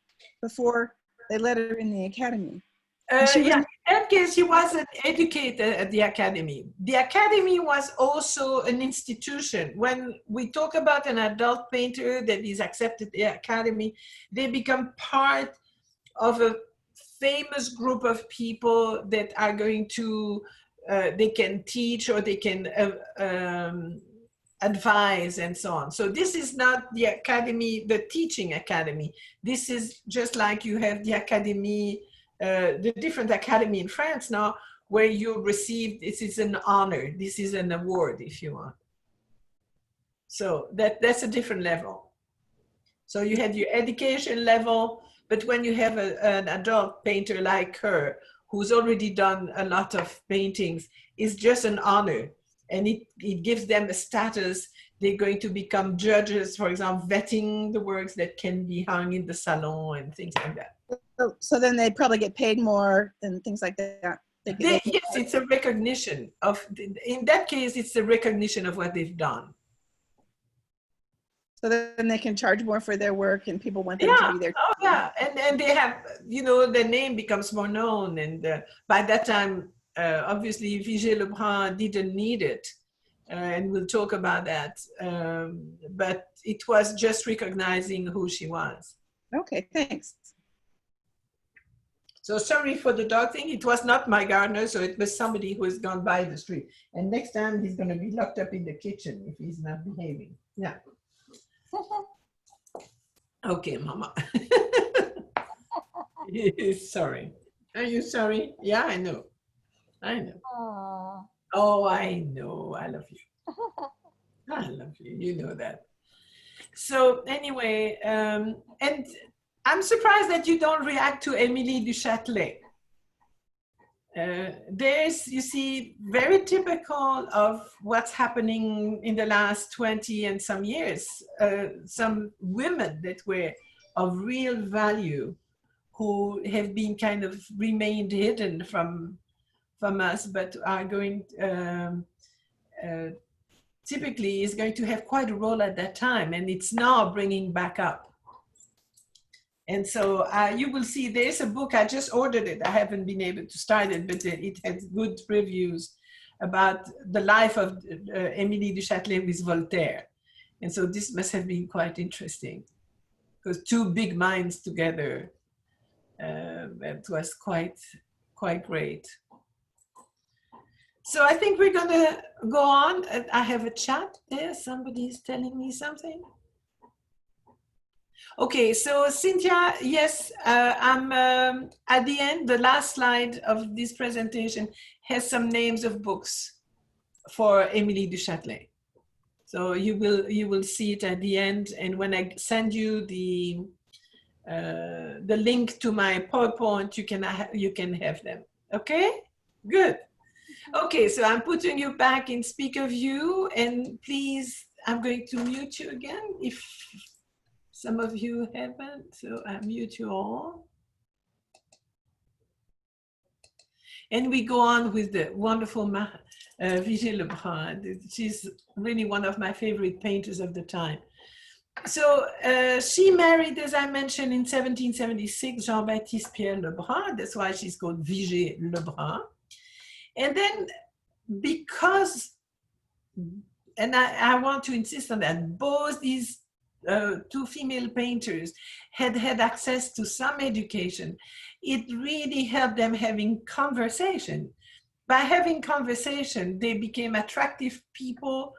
before they let her in the academy. Yeah, in that case, he wasn't educated at the academy. The academy was also an institution. When we talk about an adult painter that is accepted at the academy, they become part of a famous group of people that are going to, they can teach or they can advise and so on. So this is not the academy, the teaching academy. This is just like you have the academy, the different academy in France now, where you receive, this is an honor, this is an award, if you want. So that's a different level. So you have your education level, but when you have an adult painter like her, who's already done a lot of paintings, it's just an honor. And it gives them a status. They're going to become judges, for example, vetting the works that can be hung in the salon and things like that. So then they probably get paid more and things like that. Yes, it's a recognition of, in that case, it's a recognition of what they've done. So then they can charge more for their work and people want them to be there. Oh yeah, and they have, you know, their name becomes more known. And by that time, obviously, Vigée Le Brun didn't need it. And we'll talk about that. But it was just recognizing who she was. Okay, thanks. So sorry for the dog thing. It was not my gardener, so it was somebody who has gone by the street. And next time he's going to be locked up in the kitchen if he's not behaving. Yeah. Okay, Mama. Sorry. Are you sorry? Yeah, I know. I know. Aww. Oh, I know. I love you. I love you. You know that. So anyway, and I'm surprised that you don't react to Émilie du Châtelet. There's, you see, very typical of what's happening in the last 20 and some years. Some women that were of real value who have been kind of remained hidden from us, but are going, typically is going to have quite a role at that time, and it's now bringing back up. And so you will see there's a book, I just ordered it. I haven't been able to start it, but it has good reviews about the life of Émilie du Châtelet with Voltaire. And so this must have been quite interesting because two big minds together, it was quite great. So I think we're gonna go on. I have a chat there, somebody is telling me something. Okay, so Cynthia, yes, I'm at the end, the last slide of this presentation has some names of books for Émilie du Châtelet. So you will see it at the end, and when I send you the link to my PowerPoint, you can have them. Okay, good. Okay, so I'm putting you back in speaker view, and please, I'm going to mute you again if some of you haven't, so I mute you all. And we go on with the wonderful Vigée Le Brun. She's really one of my favorite painters of the time. So she married, as I mentioned, in 1776, Jean-Baptiste Pierre Le Brun. That's why she's called Vigée Le Brun. And then because, and I want to insist on that, both these two female painters had access to some education, it really helped them having conversation. By having conversation, they became attractive people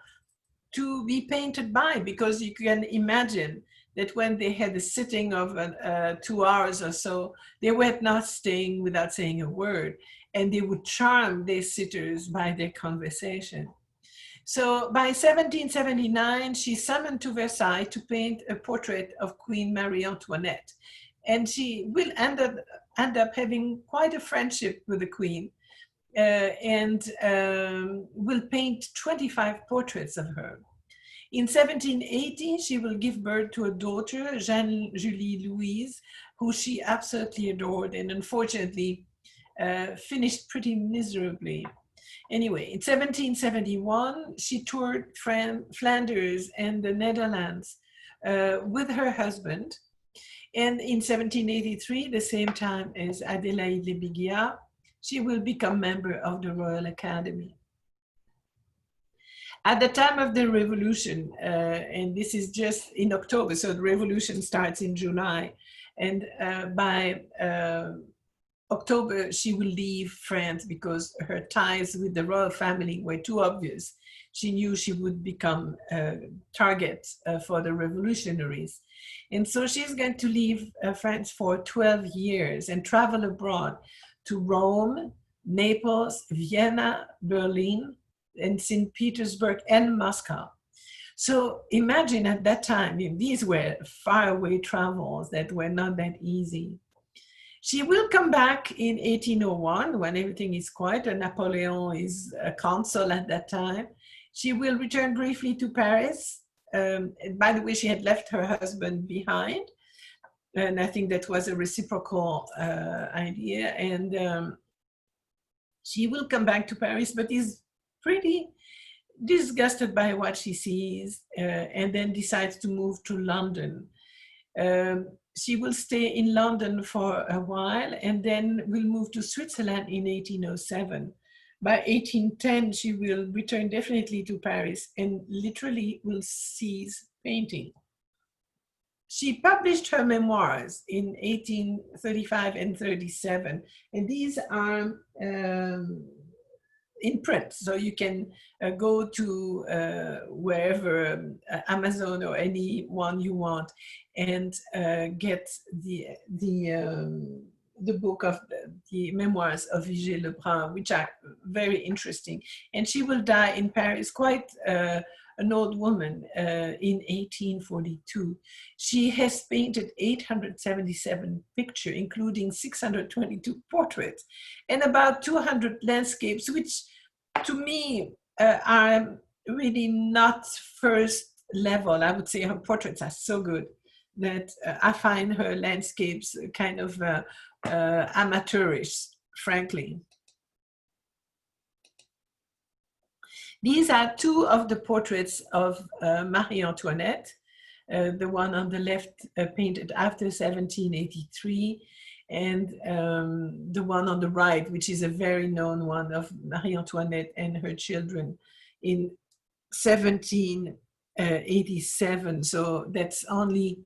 to be painted by, because you can imagine that when they had a sitting of 2 hours or so, they were not staying without saying a word, and they would charm their sitters by their conversation. So by 1779, she's summoned to Versailles to paint a portrait of Queen Marie Antoinette. And she will end up having quite a friendship with the Queen, and will paint 25 portraits of her. In 1780, she will give birth to a daughter, Jeanne Julie Louise, who she absolutely adored, and unfortunately finished pretty miserably. Anyway, in 1771, she toured Flanders and the Netherlands with her husband. And in 1783, the same time as Adélaïde Labille-Guiard, she will become member of the Royal Academy. At the time of the revolution, and this is just in October, so the revolution starts in July, and by October, she will leave France because her ties with the royal family were too obvious. She knew she would become a target for the revolutionaries. And so she's going to leave France for 12 years and travel abroad to Rome, Naples, Vienna, Berlin, and St. Petersburg and Moscow. So imagine at that time, these were faraway travels that were not that easy. She will come back in 1801 when everything is quiet and Napoleon is a consul at that time. She will return briefly to Paris. By the way, she had left her husband behind. And I think that was a reciprocal idea. And she will come back to Paris, but is pretty disgusted by what she sees, and then decides to move to London. She will stay in London for a while and then will move to Switzerland in 1807. By 1810, she will return definitely to Paris and literally will cease painting. she published her memoirs in 1835 and 37, and these are in print, so you can go to wherever, Amazon or any one you want, and get the book of the memoirs of Vigée Le Brun, which are very interesting. And she will die in Paris, quite an old woman, in 1842. She has painted 877 pictures, including 622 portraits, and about 200 landscapes, which to me are really not first level. I would say her portraits are so good that I find her landscapes kind of amateurish, frankly. These are two of the portraits of Marie Antoinette, the one on the left painted after 1783, and the one on the right, which is a very known one of Marie Antoinette and her children in 1787. So that's only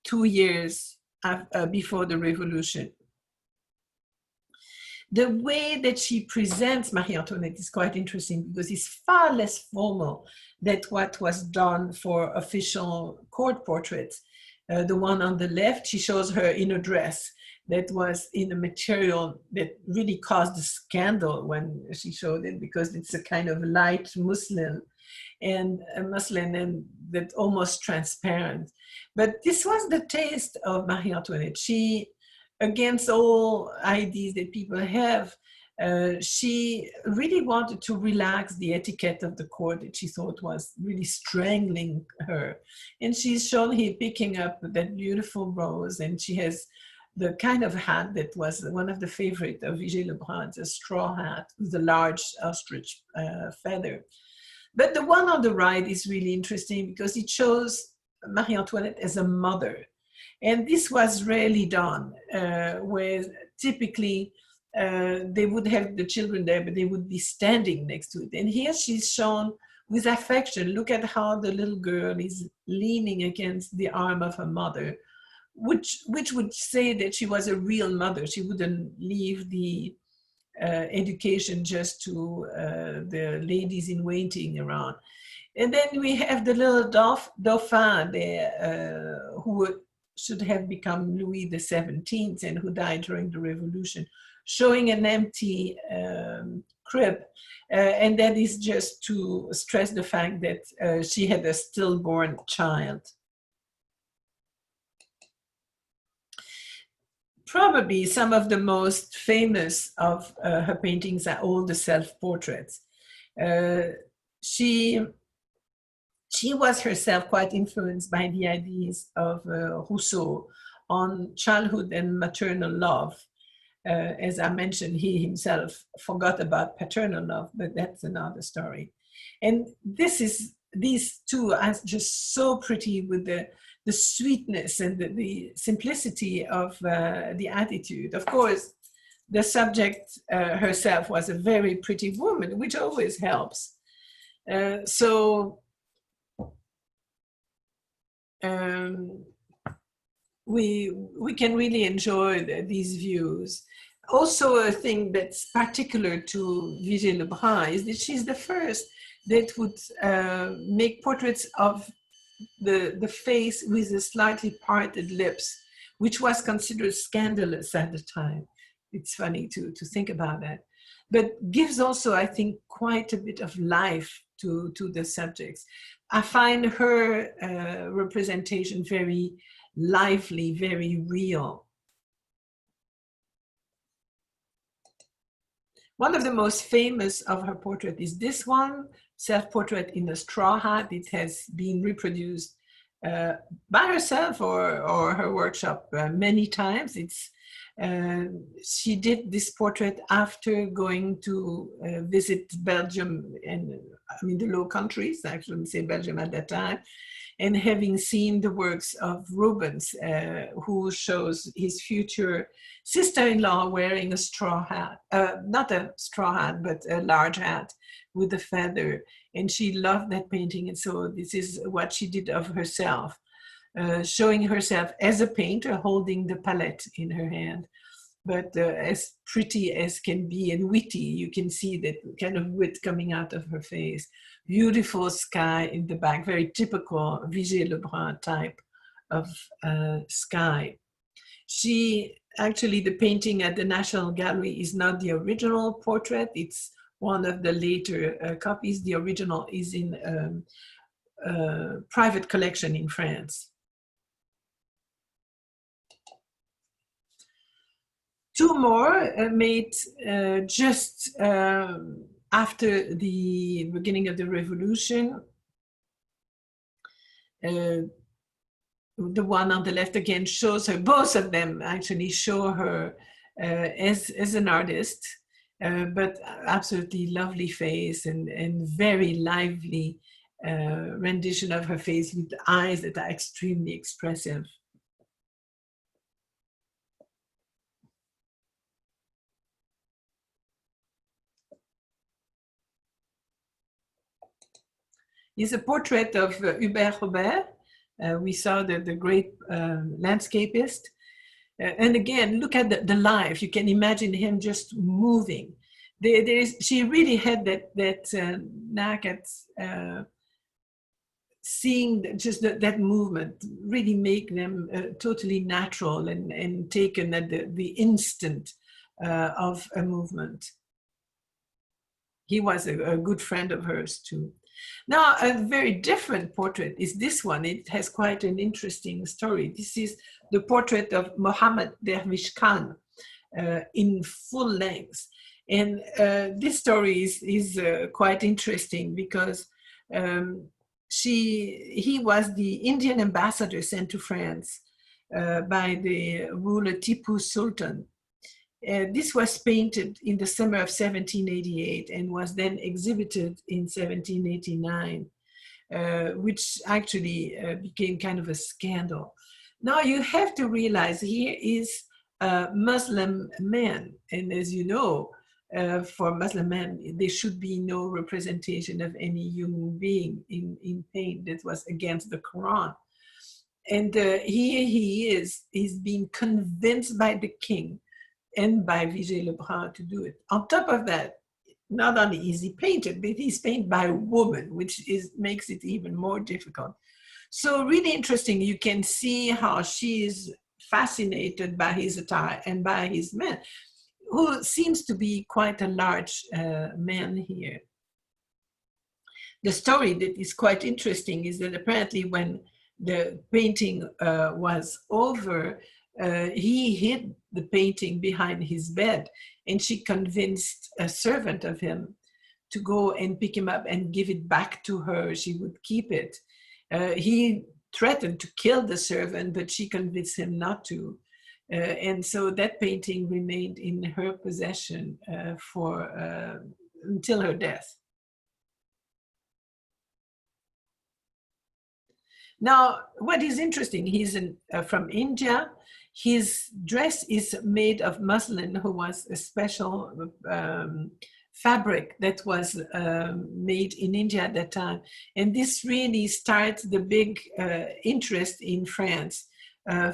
2 years before the revolution. The way that she presents Marie Antoinette is quite interesting because it's far less formal than what was done for official court portraits. The one on the left, she shows her in a dress that was in a material that really caused a scandal when she showed it, because it's a kind of light muslin and that almost transparent. But this was the taste of Marie Antoinette. She, against all ideas that people have, she really wanted to relax the etiquette of the court that she thought was really strangling her. And she's shown here picking up that beautiful rose, and she has the kind of hat that was one of the favorite of Vigée Le Brun, a straw hat with a large ostrich feather. But the one on the right is really interesting because it shows Marie Antoinette as a mother. And this was rarely done, where typically they would have the children there, but they would be standing next to it. And here she's shown with affection. Look at how the little girl is leaning against the arm of her mother, which would say that she was a real mother. She wouldn't leave the education just to the ladies in waiting around. And then we have the little Dauphin there, who should have become Louis XVII and who died during the Revolution, showing an empty crib. And that is just to stress the fact that she had a stillborn child. Probably some of the most famous of her paintings are all the self-portraits. She was herself quite influenced by the ideas of Rousseau on childhood and maternal love. As I mentioned, he himself forgot about paternal love, but that's another story. And these two are just so pretty with the sweetness and the simplicity of the attitude. Of course, the subject herself was a very pretty woman, which always helps. We can really enjoy these views. Also, a thing that's particular to Vigée Le Brun is that she's the first that would make portraits of the face with the slightly parted lips, which was considered scandalous at the time. It's funny to think about that, but gives also, I think, quite a bit of life to the subjects. I find her representation very lively, very real. One of the most famous of her portrait is this one, self-portrait in a straw hat. It has been reproduced by herself or her workshop many times. She did this portrait after going to visit Belgium and the Low Countries, I shouldn't say Belgium at that time, and having seen the works of Rubens, who shows his future sister-in-law wearing a straw hat, not a straw hat, but a large hat with a feather. And she loved that painting. And so this is what she did of herself. showing herself as a painter holding the palette in her hand, but as pretty as can be and witty. You can see that kind of wit coming out of her face. Beautiful sky in the back, very typical Vigée Le Brun type of sky. Actually, the painting at the National Gallery is not the original portrait. It's one of the later copies. The original is in a private collection in France. Two more made just after the beginning of the revolution. The one on the left again shows her, both of them actually show her as an artist, but absolutely lovely face and very lively rendition of her face with eyes that are extremely expressive. Is a portrait of Hubert Robert. We saw the great landscapist. And again, look at the life. You can imagine him just moving. She really had that knack at seeing just that movement, really make them totally natural and taken at the instant of a movement. He was a good friend of hers too. Now, a very different portrait is this one. It has quite an interesting story. This is the portrait of Mohammed Dervish Khan in full length. And this story is quite interesting because he was the Indian ambassador sent to France by the ruler Tipu Sultan. This was painted in the summer of 1788 and was then exhibited in 1789, which actually became kind of a scandal. Now you have to realize here is a Muslim man, and as you know, for Muslim men, there should be no representation of any human being in paint. That was against the Quran. And here he's been convinced by the king and by Vigée Le Brun to do it. On top of that, not only is he painted, but he's painted by a woman, which makes it even more difficult. So really interesting, you can see how she is fascinated by his attire and by his man, who seems to be quite a large man here. The story that is quite interesting is that apparently when the painting was over, he hid the painting behind his bed, and she convinced a servant of him to go and pick him up and give it back to her. She would keep it. He threatened to kill the servant, but she convinced him not to. And so that painting remained in her possession until her death. Now, what is interesting, he's from India. His dress is made of muslin, who was a special fabric that was made in India at that time. And this really starts the big interest in France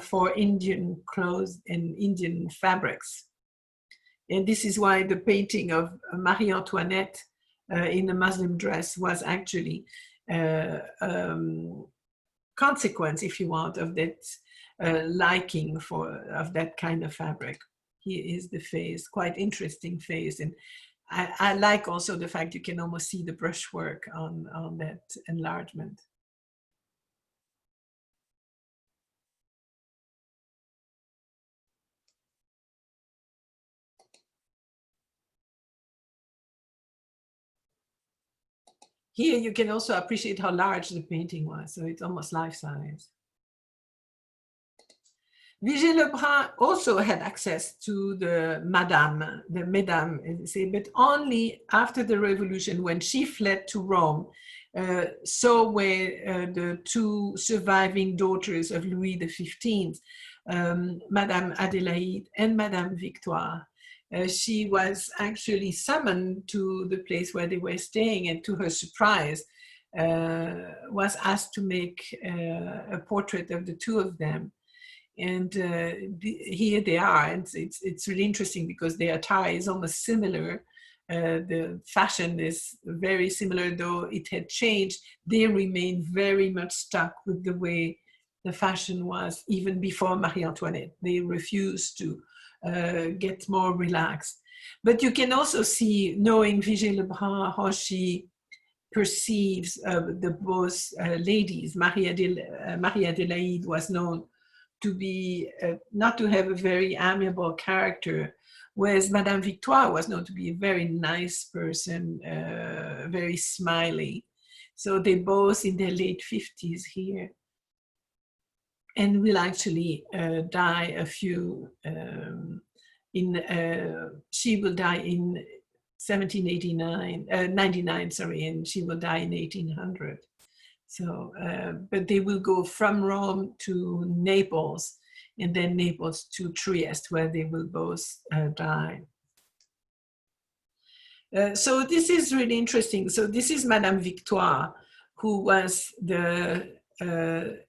for Indian clothes and Indian fabrics. And this is why the painting of Marie Antoinette in a muslin dress was actually consequence, if you want, of that liking of that kind of fabric. Here is the face, quite interesting face. And I like also the fact you can almost see the brushwork on that enlargement. Here you can also appreciate how large the painting was, so it's almost life-size. Vigée Le Brun also had access to the mesdames, as they say, but only after the revolution, when she fled to Rome. So were the two surviving daughters of Louis XV, Madame Adélaïde and Madame Victoire. She was actually summoned to the place where they were staying, and to her surprise, was asked to make a portrait of the two of them. And here they are. And it's really interesting because their attire is almost similar. The fashion is very similar, though it had changed. They remain very much stuck with the way the fashion was even before Marie Antoinette. They refused to get more relaxed. But you can also see, knowing Vigée Le Brun, how she perceives the both ladies. Marie Adélaïde was known to be not to have a very amiable character, whereas Madame Victoire was known to be a very nice person, very smiley. So they both in their late 50s here, and will actually die a few she will die in 99, sorry, and she will die in 1800. So, but they will go from Rome to Naples, and then Naples to Trieste, where they will both die. So this is really interesting. So this is Madame Victoire, who was the 7th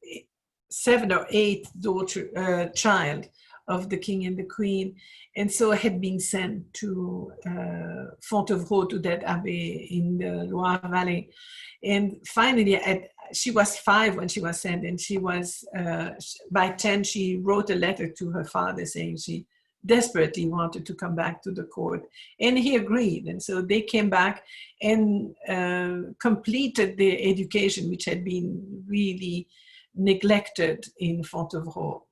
or 8th daughter, child of the king and the queen, and so had been sent to Fontevraud, to that abbey in the Loire Valley. And finally, she was 5 when she was sent, and she was, by 10, she wrote a letter to her father saying she desperately wanted to come back to the court, and he agreed. And so they came back and completed their education, which had been really neglected in Fontevraud.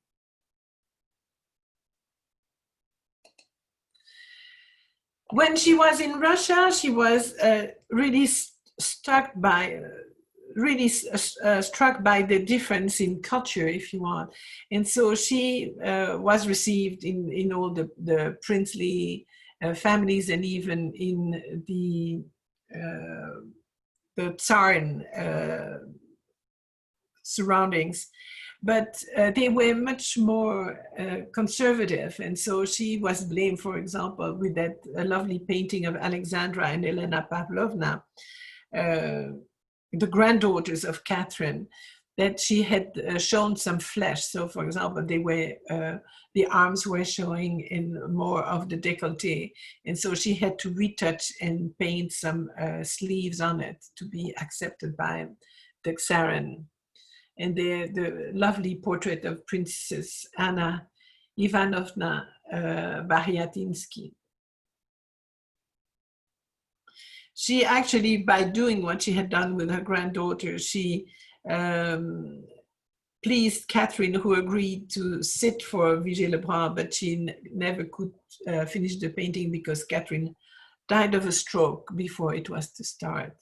When she was in Russia, she was really struck by the difference in culture, if you want. And so she was received in all the princely families, and even in the Tsarin surroundings. But they were much more conservative. And so she was blamed, for example, with that lovely painting of Alexandra and Elena Pavlovna, the granddaughters of Catherine, that she had shown some flesh. So, for example, they were the arms were showing in more of the décolleté, and so she had to retouch and paint some sleeves on it to be accepted by the Tsarin. And the lovely portrait of Princess Anna Ivanovna Baryatinsky. She actually, by doing what she had done with her granddaughter, she pleased Catherine, who agreed to sit for Vigée Le Brun, but she never could finish the painting because Catherine died of a stroke before it was to start.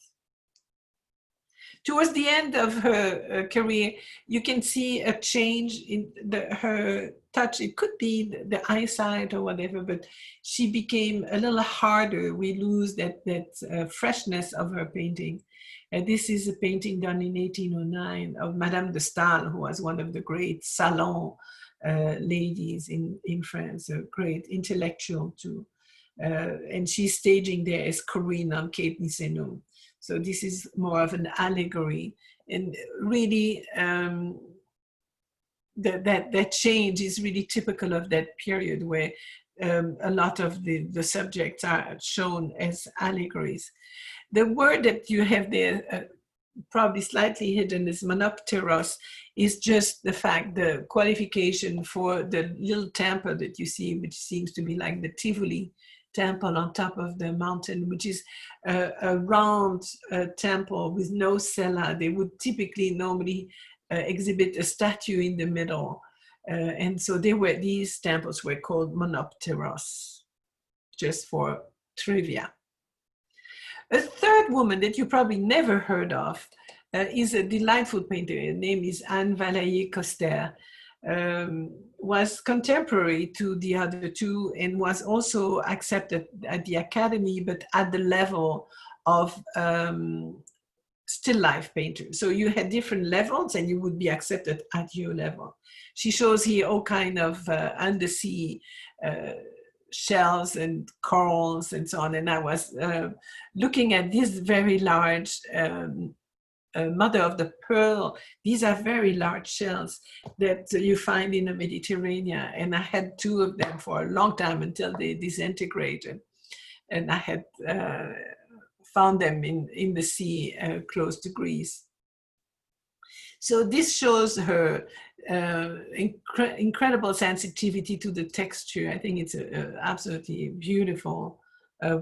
Towards the end of her career, you can see a change in her touch. It could be the eyesight or whatever, but she became a little harder. We lose that freshness of her painting. This is a painting done in 1809 of Madame de Staël, who was one of the great salon ladies in France, a great intellectual too. And she's staging there as Corinne on Cape Misenum. So this is more of an allegory, and really that change is really typical of that period where a lot of the subjects are shown as allegories. The word that you have there, probably slightly hidden, is monopteros, is just the fact, the qualification for the little temple that you see, which seems to be like the Tivoli temple on top of the mountain, which is a round temple with no cella. They would typically normally exhibit a statue in the middle. And so these temples were called monopteros, just for trivia. A third woman that you probably never heard of is a delightful painter. Her name is Anne Vallayer-Coster. Was contemporary to the other two and was also accepted at the Academy, but at the level of still life painter. So you had different levels and you would be accepted at your level. She shows here all kind of undersea shells and corals and so on. And I was looking at this very large mother of the pearl. These are very large shells that you find in the Mediterranean. And I had 2 of them for a long time until they disintegrated. And I had found them in the sea close to Greece. So this shows her incredible sensitivity to the texture. I think it's a absolutely beautiful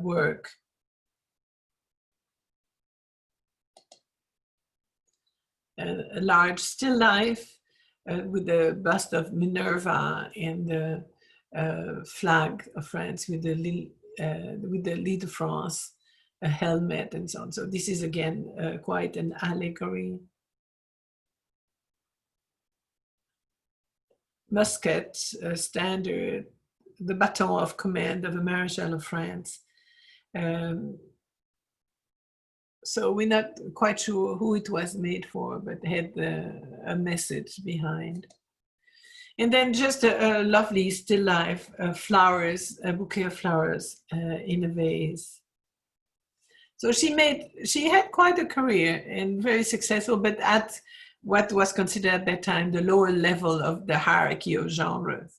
work. A large still life with the bust of Minerva and the flag of France with the L'Île de France, a helmet and so on. So this is again quite an allegory. Musket, standard, the baton of command of a Marshal of France. So we're not quite sure who it was made for, but had a message behind. And then just a lovely still life, flowers, a bouquet of flowers in a vase. So she had quite a career and very successful, but at what was considered at that time the lower level of the hierarchy of genres,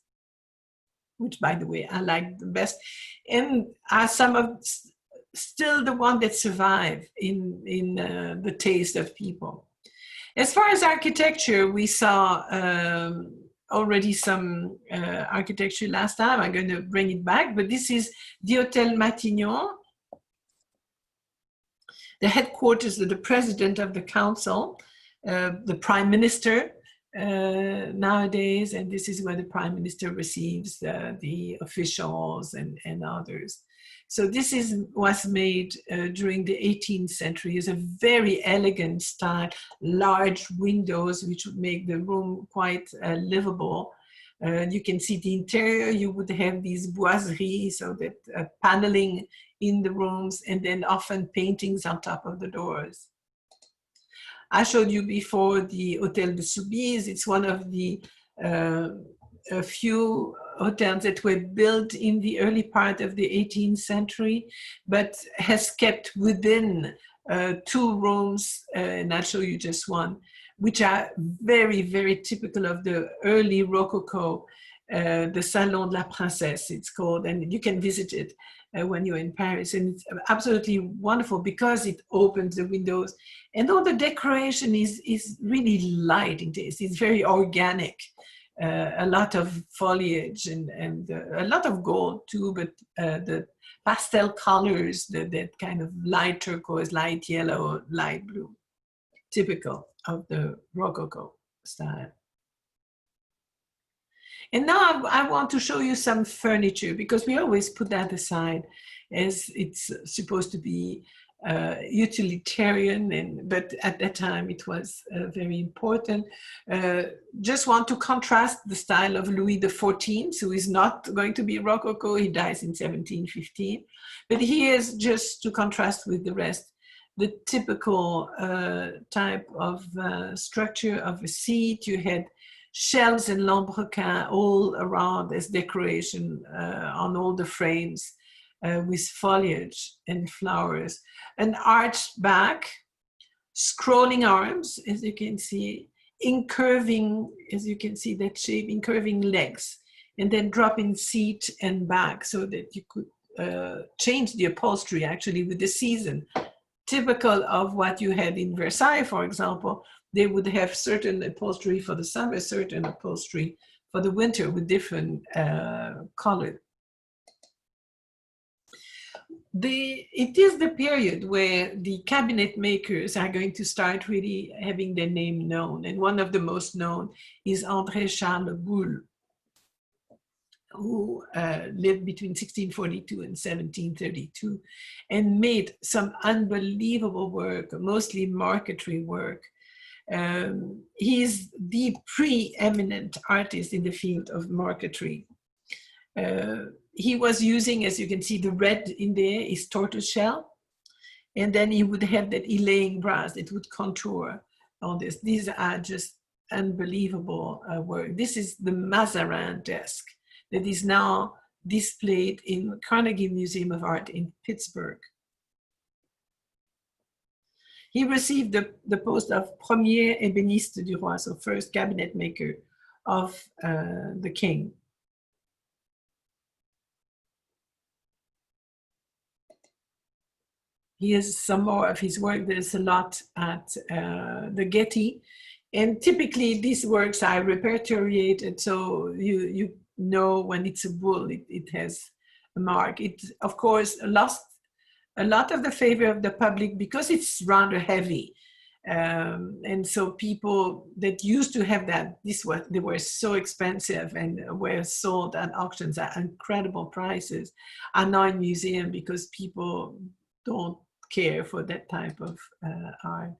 which, by the way, I like the best, and are some of still the one that survive in the taste of people. As far as architecture, we saw already some architecture last time. I'm going to bring it back, but this is the Hôtel Matignon, the headquarters of the president of the council, the prime minister nowadays, and this is where the prime minister receives the officials and others. So this was made during the 18th century. It's a very elegant style, large windows which would make the room quite livable. You can see the interior. You would have these boiseries, so that paneling in the rooms, and then often paintings on top of the doors. I showed you before the Hôtel de Soubise. It's one of the a few hotels that were built in the early part of the 18th century, but has kept within 2 rooms, and I'll show you just one, which are very, very typical of the early Rococo, the Salon de la Princesse, it's called, and you can visit it when you're in Paris. And it's absolutely wonderful because it opens the windows, and all the decoration is really light in taste. It's very organic. A lot of foliage and a lot of gold too, but the pastel colors, that kind of light turquoise, light yellow, light blue, typical of the Rococo style. And now I want to show you some furniture, because we always put that aside as it's supposed to be utilitarian, but at that time it was very important. Just want to contrast the style of Louis XIV, who is not going to be Rococo. He dies in 1715, but here's just to contrast with the rest, the typical type of structure of a seat. You had shelves and lambrequins all around as decoration on all the frames, with foliage and flowers, an arched back, scrolling arms, as you can see, incurving, as you can see that shape, incurving legs, and then dropping seat and back so that you could change the upholstery actually with the season. Typical of what you had in Versailles, for example. They would have certain upholstery for the summer, certain upholstery for the winter with different color. It is the period where the cabinet makers are going to start really having their name known. And one of the most known is André Charles Boulle, who lived between 1642 and 1732 and made some unbelievable work, mostly marquetry work. He's the preeminent artist in the field of marquetry. He was using, as you can see, the red in there is tortoiseshell, and then he would have that elaying brass that would contour all this. These are just unbelievable work. This is the Mazarin desk that is now displayed in Carnegie Museum of Art in Pittsburgh. He received the post of premier ébéniste du roi, so first cabinet maker of the king. Here's some more of his work. There's a lot at the Getty. And typically these works are repertoriated, so you know when it's a bull, it has a mark. It, of course, lost a lot of the favor of the public because it's rather heavy. And so people that used to have that, they were so expensive and were sold at auctions at incredible prices, are now in museum because people don't care for that type of art.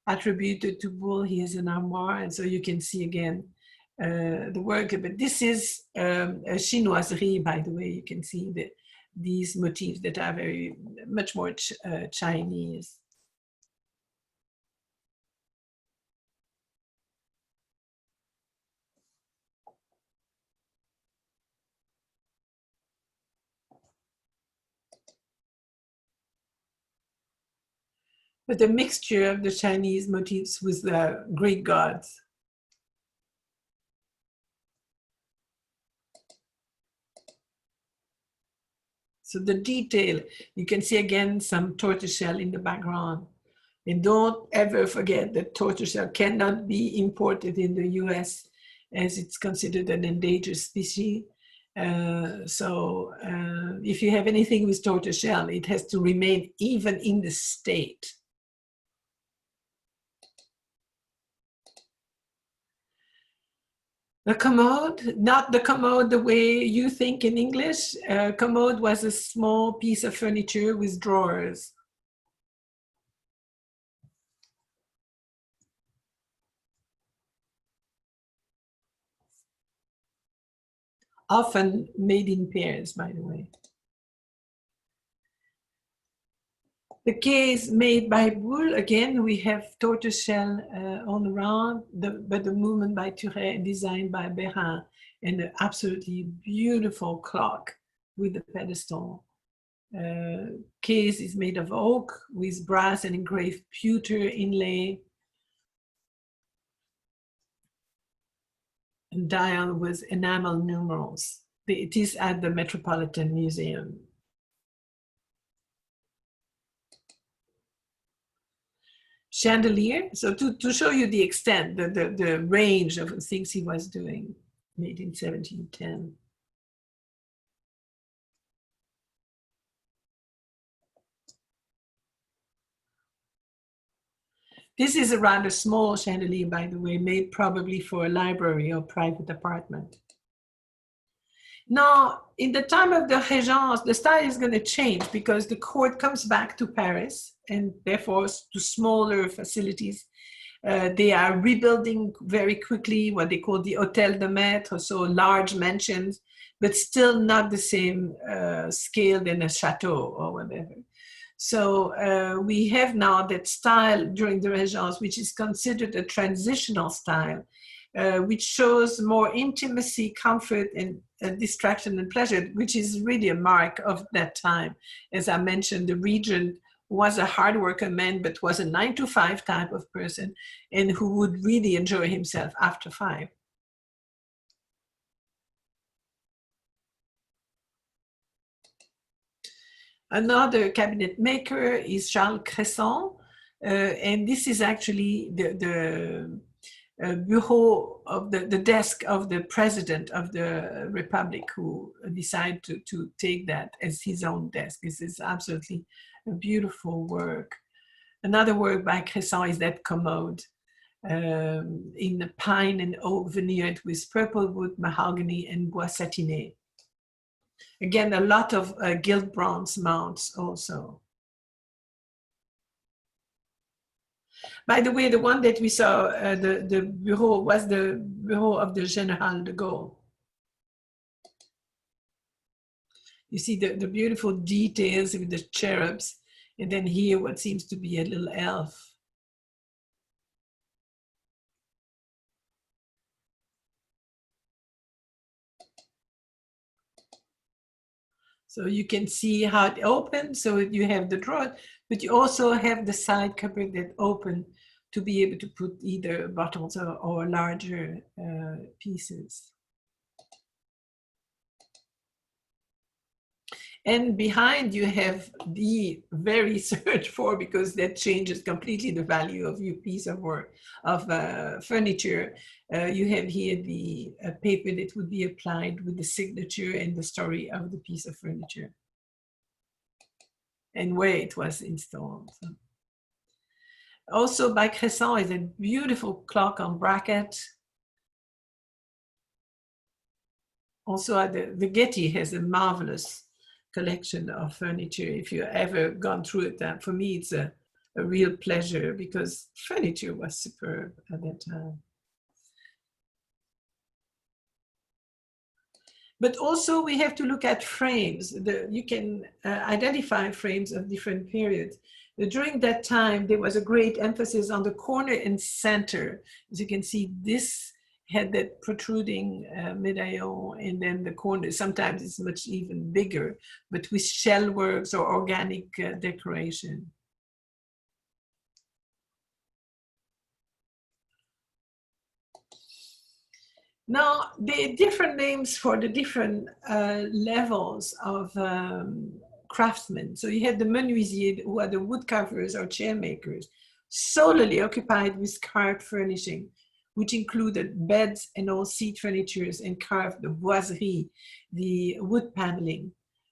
Attributed to bull, he has an armoire, and so you can see again the work. But this is a chinoiserie, by the way. You can see these motifs that are much more Chinese. But a mixture of the Chinese motifs with the Greek gods. So the detail, you can see again some tortoiseshell in the background. And don't ever forget that tortoiseshell cannot be imported in the US as it's considered an endangered species. If you have anything with tortoiseshell, it has to remain even in the state. The commode, not the commode the way you think in English. Commode was a small piece of furniture with drawers. Often made in pairs, by the way. The case made by Boulle, again, we have tortoiseshell all around, but the movement by Thurey, designed by Bérin, and an absolutely beautiful clock with the pedestal. Case is made of oak with brass and engraved pewter inlay. And dial with enamel numerals. It is at the Metropolitan Museum. Chandelier, so to show you the extent, the range of things he was doing, made in 1710. This is a rather small chandelier, by the way, made probably for a library or private apartment. Now, in the time of the Régence, the style is going to change because the court comes back to Paris and therefore to smaller facilities. They are rebuilding very quickly what they call the Hôtel de Maître, so large mansions, but still not the same scale than a chateau or whatever. So we have now that style during the Régence, which is considered a transitional style, which shows more intimacy, comfort, and distraction and pleasure, which is really a mark of that time. As I mentioned, the regent was a hard worker man, but was a 9-to-5 type of person, and who would really enjoy himself after 5. Another cabinet maker is Charles Cresson, and this is actually the bureau of the desk of the president of the Republic, who decided to take that as his own desk. This is absolutely a beautiful work. Another work by Cresson is that commode in the pine and oak veneered with purple wood, mahogany, and bois satiné. Again, a lot of gilt bronze mounts also. By the way, the one that we saw, the bureau, was the bureau of the Général de Gaulle. You see the beautiful details with the cherubs, and then here what seems to be a little elf. So you can see how it opens. So you have the drawer, but you also have the side cupboard that open to be able to put either bottles or larger pieces. And behind you have the very search for, because that changes completely the value of your piece of work, of furniture. You have here the paper that would be applied with the signature and the story of the piece of furniture and where it was installed. Also by Cresson is a beautiful clock on bracket. Also the Getty has a marvelous collection of furniture. If you've ever gone through it, for me it's a real pleasure because furniture was superb at that time. But also we have to look at frames. You can identify frames of different periods. During that time, there was a great emphasis on the corner and center. As you can see, this had that protruding medaillon, and then the corner, sometimes it's much even bigger, but with shell works or organic decoration. Now, the different names for the different levels of craftsmen. So you had the menuisiers, who are the wood carvers or chair makers, solely occupied with carved furnishing, which included beds and all seat furnitures and carved the boiserie, the wood paneling,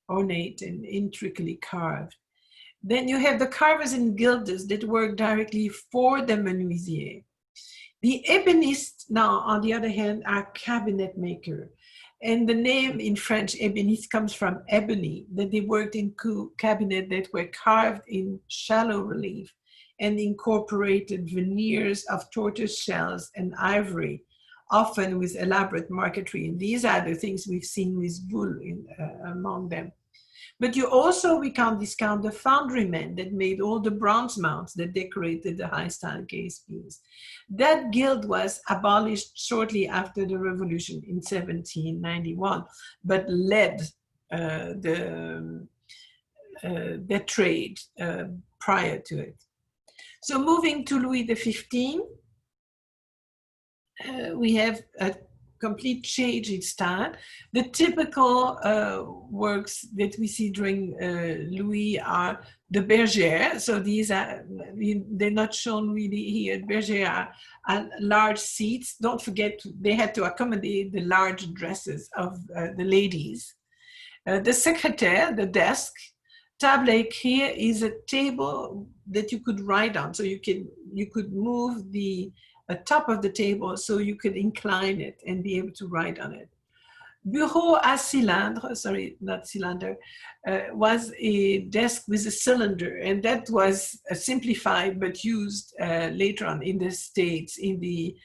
ornate and intricately carved. Then you have the carvers and gilders that work directly for the menuisier. The ébénistes now, on the other hand, are cabinet maker. And the name in French, ébéniste, comes from ebony, that they worked in cabinets that were carved in shallow relief and incorporated veneers of tortoise shells and ivory, often with elaborate marquetry. And these are the things we've seen with wool among them. But we can't discount the foundrymen that made all the bronze mounts that decorated the high-style case piece. That guild was abolished shortly after the revolution in 1791, but led the trade prior to it. So moving to Louis XV, we have a complete change in style. The typical works that we see during Louis are the bergères. So these are, they're not shown really here. Bergères are large seats. Don't forget, they had to accommodate the large dresses of the ladies. The secrétaire, the desk. Table écrire is a table that you could write on. So you could move the top of the table so you could incline it and be able to write on it. Bureau à cylindre, sorry, not cylinder, was a desk with a cylinder, and that was simplified but used later on in the States in the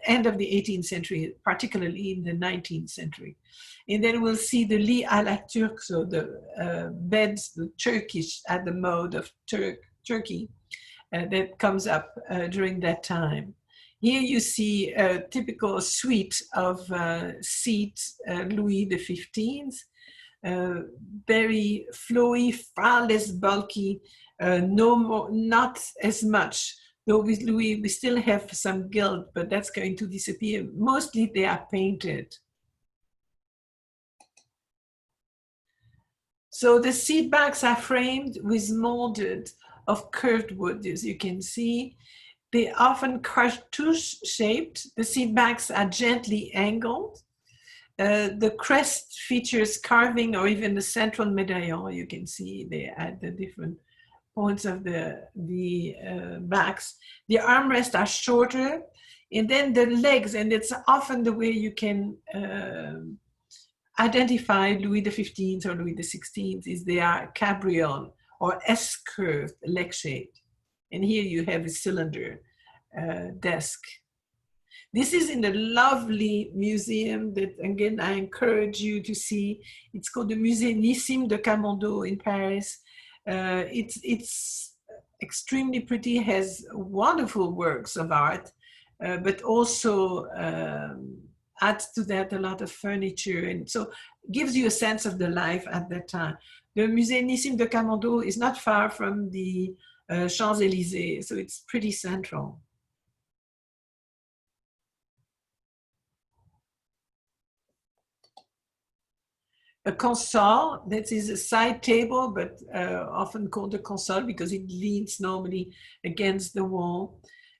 end of the 18th century, particularly in the 19th century. And then we'll see the lit à la turque, so the beds, the Turkish at the mode of Turkey that comes up during that time. Here you see a typical suite of seats, Louis XV, very flowy, far less bulky, not as much. Though with Louis, we still have some gilt, but that's going to disappear. Mostly they are painted. So the seat backs are framed with molded of curved wood, as you can see. They often cartouche-shaped. The seat backs are gently angled. The crest features carving or even the central medaillon. You can see they at the different points of the backs. The armrests are shorter, and then the legs, and it's often the way you can identify Louis XV or Louis XVI, is they are cabriole or S-curved, leg-shaped. And here you have a cylinder desk. This is in a lovely museum that, again, I encourage you to see. It's called the Musée Nissim de Camondo in Paris. It's extremely pretty, has wonderful works of art, but also adds to that a lot of furniture, and so gives you a sense of the life at that time. The Musée Nissim de Camondo is not far from the Champs-Élysées, so it's pretty central. A console, that is a side table, but often called a console because it leans normally against the wall.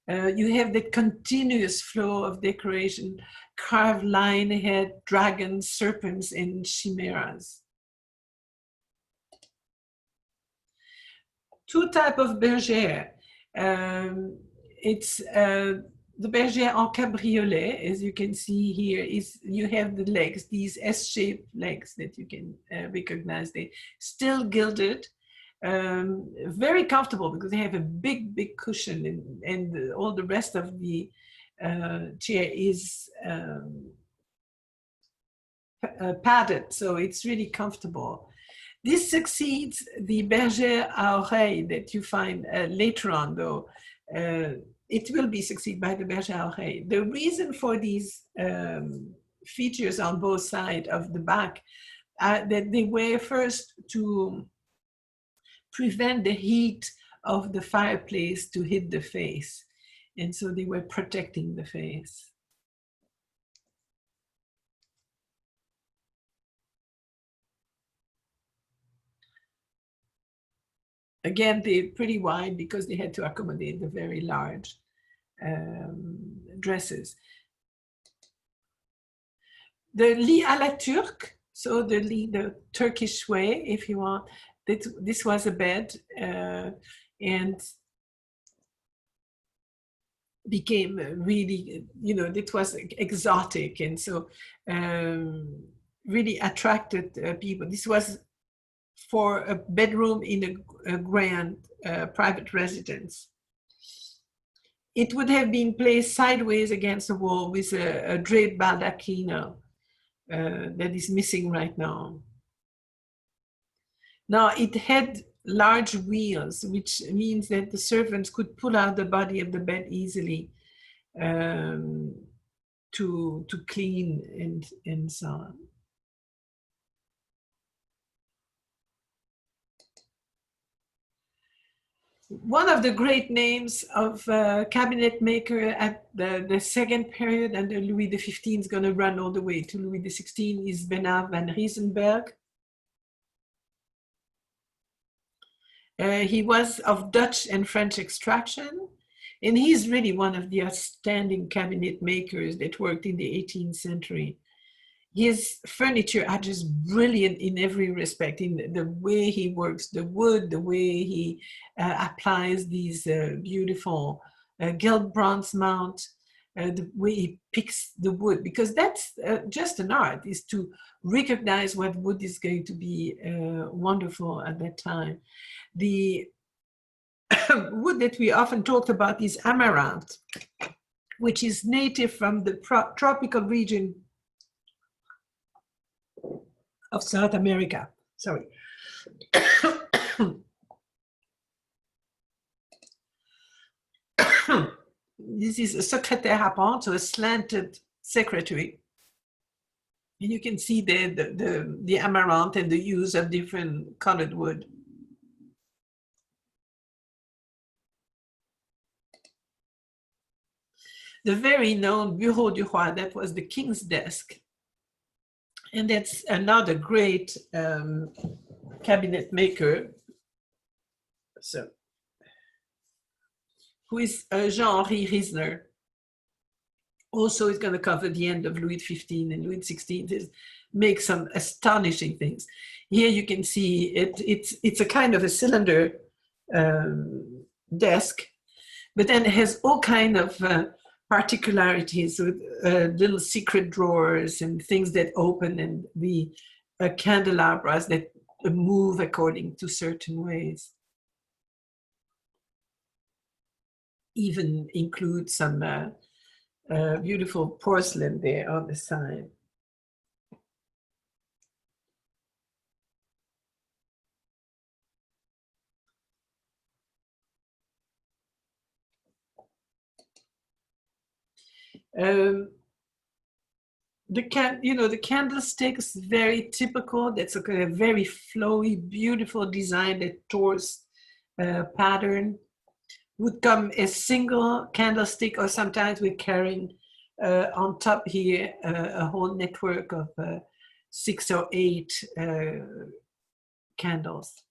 You have the continuous flow of decoration, carved lion head, dragons, serpents, and chimeras. Two types of bergère. It's the bergère en cabriolet, as you can see here, is you have the legs, these S-shaped legs that you can recognize. They still gilded, very comfortable because they have a big cushion, and all the rest of the chair is padded, so it's really comfortable. This succeeds the bergère à oreille that you find later on, though. It will be succeeded by the bergère à oreille. The reason for these features on both sides of the back that they were first to prevent the heat of the fireplace to hit the face. And so they were protecting the face. Again, they're pretty wide because they had to accommodate the very large dresses. The lit à la turque, so the Turkish way, if you want, this was a bed and became really, you know, it was exotic, and so really attracted people. This was for a bedroom in a grand private residence. It would have been placed sideways against the wall with a draped baldacchino that is missing right now. Now, it had large wheels, which means that the servants could pull out the body of the bed easily to clean and so on. One of the great names of cabinet maker at the second period under Louis XV is going to run all the way to Louis XVI is Bernard van Riesenberg. He was of Dutch and French extraction, and he's really one of the outstanding cabinet makers that worked in the 18th century. His furniture are just brilliant in every respect, in the way he works the wood, the way he applies these beautiful gilt bronze mount, the way he picks the wood, because that's just an art, is to recognize what wood is going to be wonderful at that time. The wood that we often talked about is amaranth, which is native from the tropical region of South America. Sorry. This is a secrétaire à pente, so a slanted secretary. And you can see the amaranth and the use of different colored wood. The very known Bureau du Roi, that was the king's desk. And that's another great cabinet maker, so, who is Jean-Henri Riesner. Also is going to cover the end of Louis XV and Louis XVI, make some astonishing things. Here you can see it's a kind of a cylinder desk, but then it has all kind of particularities with little secret drawers and things that open, and the candelabras that move according to certain ways. Even include some beautiful porcelain there on the side. the candlestick is very typical. That's a kind of very flowy, beautiful design that tours pattern. Would come a single candlestick, or sometimes we're carrying on top here a whole network of 6 or 8 candles.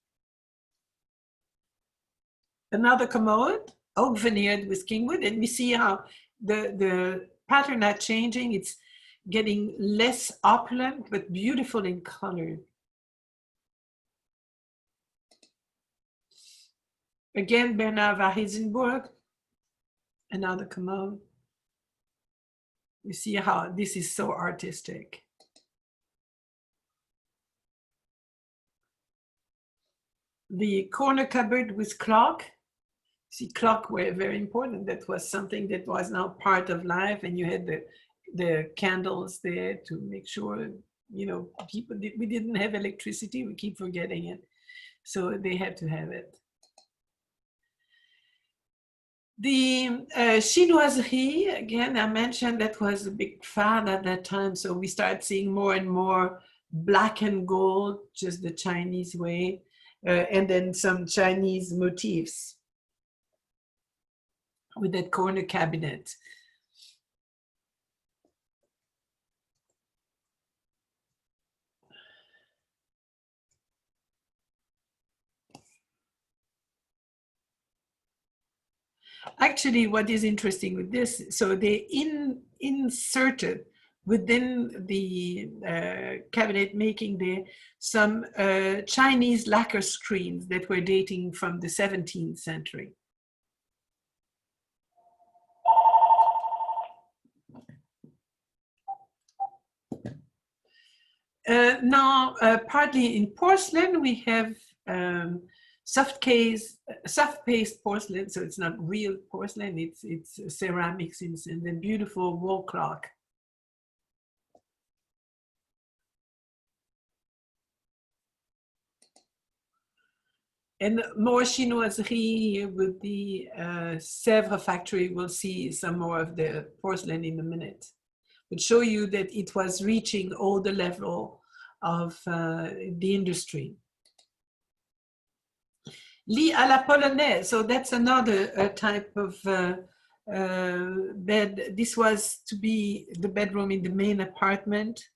Another commode, oak veneered with kingwood, and we see how the pattern are changing. It's getting less opulent, but beautiful in color. Again, Bernard Varizenburg, another commode. You see how this is so artistic. The corner cupboard with clock. See, clock were very important. That was something that was now part of life, and you had the candles there to make sure, people, we didn't have electricity. We keep forgetting it. So they had to have it. The chinoiserie, again, I mentioned that was a big fad at that time. So we started seeing more and more black and gold, just the Chinese way, and then some Chinese motifs with that corner cabinet. Actually, what is interesting with this, so they inserted within the cabinet making there some Chinese lacquer screens that were dating from the 17th century. Now, partly in porcelain, we have soft paste porcelain, so it's not real porcelain, it's ceramics and then beautiful wall clock. And more chinoiserie with the Sèvres factory. We'll see some more of the porcelain in a minute. Would show you that it was reaching all the level of the industry. Lit à la polonaise, so that's another type of bed. This was to be the bedroom in the main apartment.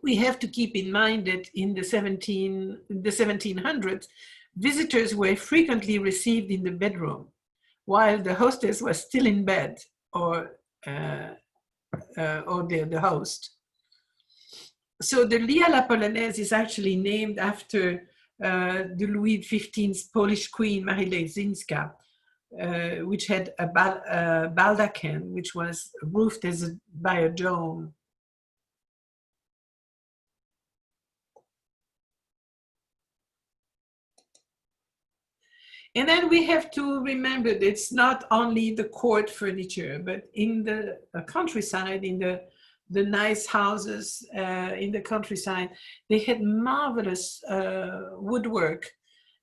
We have to keep in mind that in the 1700s, visitors were frequently received in the bedroom, while the hostess was still in bed, or the host. So the lit à la polonaise is actually named after the Louis XV's Polish queen, Marie Leczinska, which had a baldachin, which was roofed by a dome. And then we have to remember that it's not only the court furniture, but in the countryside, in the nice houses in the countryside, they had marvelous woodwork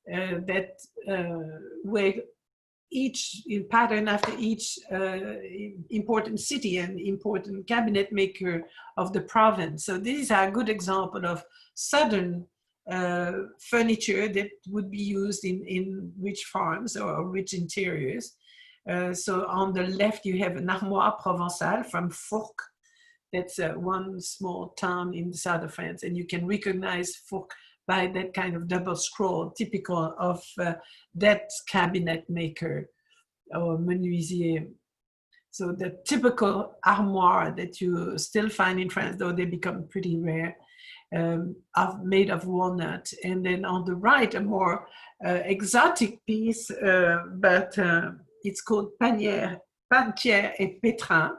that were each in pattern after each important city and important cabinet maker of the province. So these are a good example of southern furniture that would be used in rich farms or rich interiors. So on the left, you have an armoire provençal from Fourques. That's one small town in the south of France. And you can recognize Fourques by that kind of double scroll, typical of that cabinet maker or menuisier. So the typical armoire that you still find in France, though they become pretty rare, made of walnut. And then on the right, a more exotic piece, but it's called Panière et Pétrin.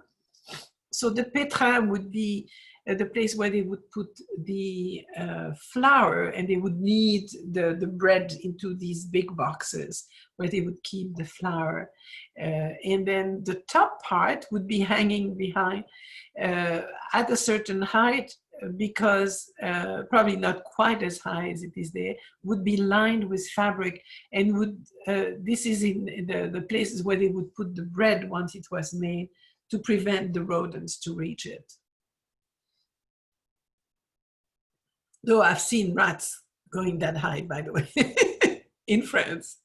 So the pétrin would be the place where they would put the flour, and they would knead the bread into these big boxes where they would keep the flour. And then the top part would be hanging behind at a certain height, because probably not quite as high as it is there, would be lined with fabric, and would this is in the places where they would put the bread once it was made. to prevent the rodents to reach it. Though I've seen rats going that high, by the way, in France.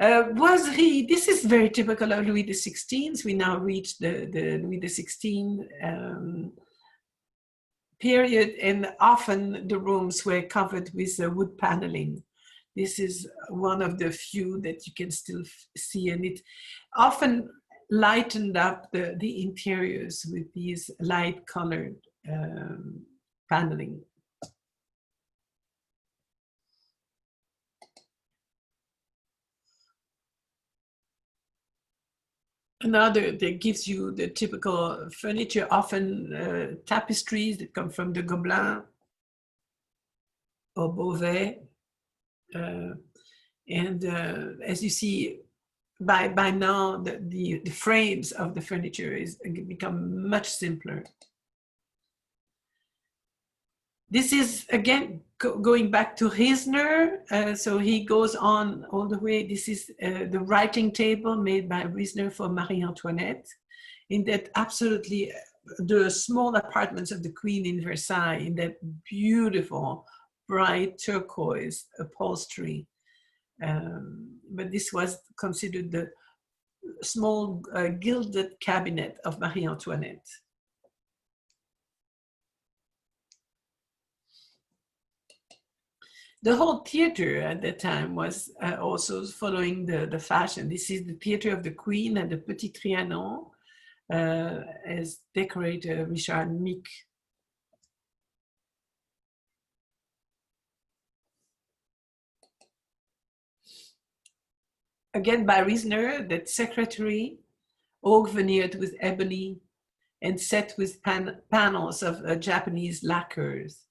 Boiserie, this is very typical of Louis XVI. We now reach the Louis XVI period, and often the rooms were covered with wood paneling. This is one of the few that you can still see, and it often lightened up the interiors with these light colored paneling. Another that gives you the typical furniture, often tapestries that come from the Gobelins or Beauvais. As you see, by now, the frames of the furniture is become much simpler. This is, again, going back to Riesner. So he goes on all the way. This is the writing table made by Riesner for Marie Antoinette. In that absolutely, the small apartments of the Queen in Versailles, in that beautiful, bright turquoise upholstery. But this was considered the small gilded cabinet of Marie Antoinette. The whole theater at that time was also following the fashion. This is the theater of the Queen at the Petit Trianon, as decorator Richard Mick. Again by Riesner, that secretary, oak veneered with ebony and set with panels of Japanese lacquers.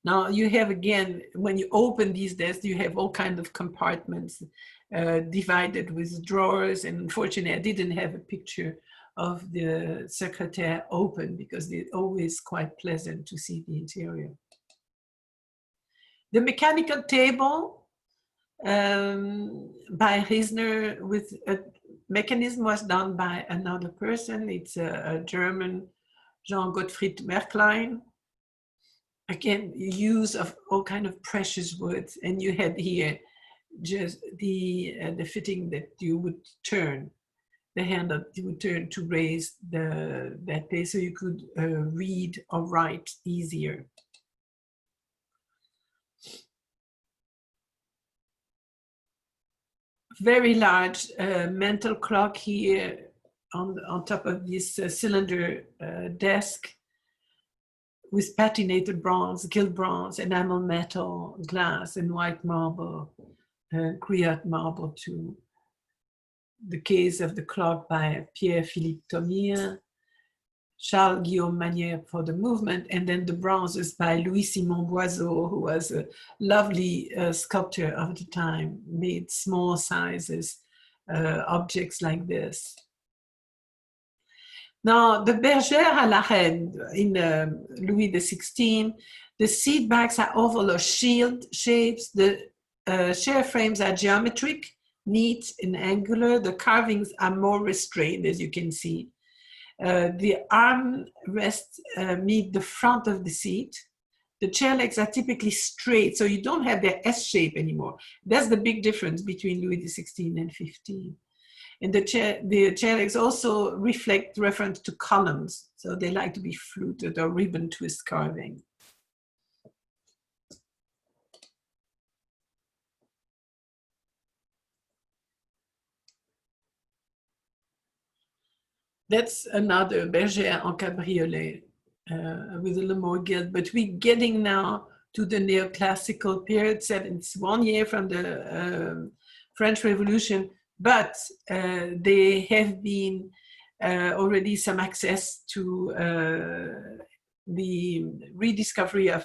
Now you have, again, when you open these desks, you have all kinds of compartments divided with drawers. And unfortunately, I didn't have a picture of the secrétaire open because it's always quite pleasant to see the interior. The mechanical table by Riesner with a mechanism was done by another person. It's a German, Jean Gottfried Märklin. Again, use of all kind of precious woods, and you had here just the fitting that you would turn, the hand that you would turn to raise that page so you could read or write easier. Very large mantel clock here on top of this cylinder desk, with patinated bronze, gilt bronze, enamel metal, glass, and white marble, Griot marble too. The case of the clock by Pierre-Philippe Thomire, Charles Guillaume Manière for the movement, and then the bronzes by Louis-Simon Boiseau, who was a lovely sculptor of the time, made small sizes, objects like this. Now, the bergère à la reine in Louis XVI, the seat backs are oval or shield shapes. The chair frames are geometric, neat and angular. The carvings are more restrained, as you can see. The armrests meet the front of the seat. The chair legs are typically straight, so you don't have their S shape anymore. That's the big difference between Louis XVI and XV. And the chair legs also reflect reference to columns. So they like to be fluted or ribbon twist carving. That's another bergère en cabriolet with a little more gilt. But we're getting now to the neoclassical period. It's 1 year from the French Revolution. But there have been already some access to the rediscovery of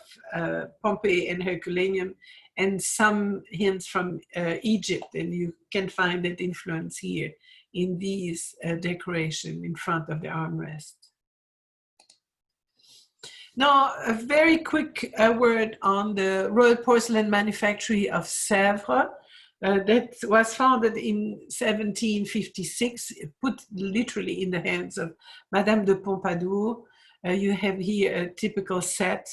Pompeii and Herculaneum, and some hints from Egypt, and you can find that influence here in these decoration in front of the armrest. Now, a very quick word on the Royal Porcelain Manufactory of Sèvres. that was founded in 1756, put literally in the hands of Madame de Pompadour. You have here a typical set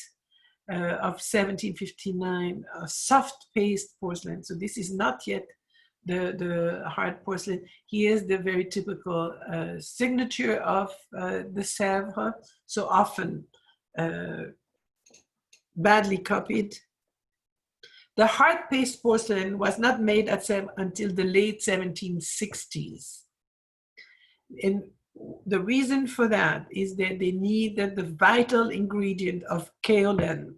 of 1759 soft paste porcelain. So this is not yet the hard porcelain. Here's the very typical signature of the Sèvres, so often badly copied. The hard paste porcelain was not made at Sèvres until the late 1760s. And the reason for that is that they needed the vital ingredient of kaolin,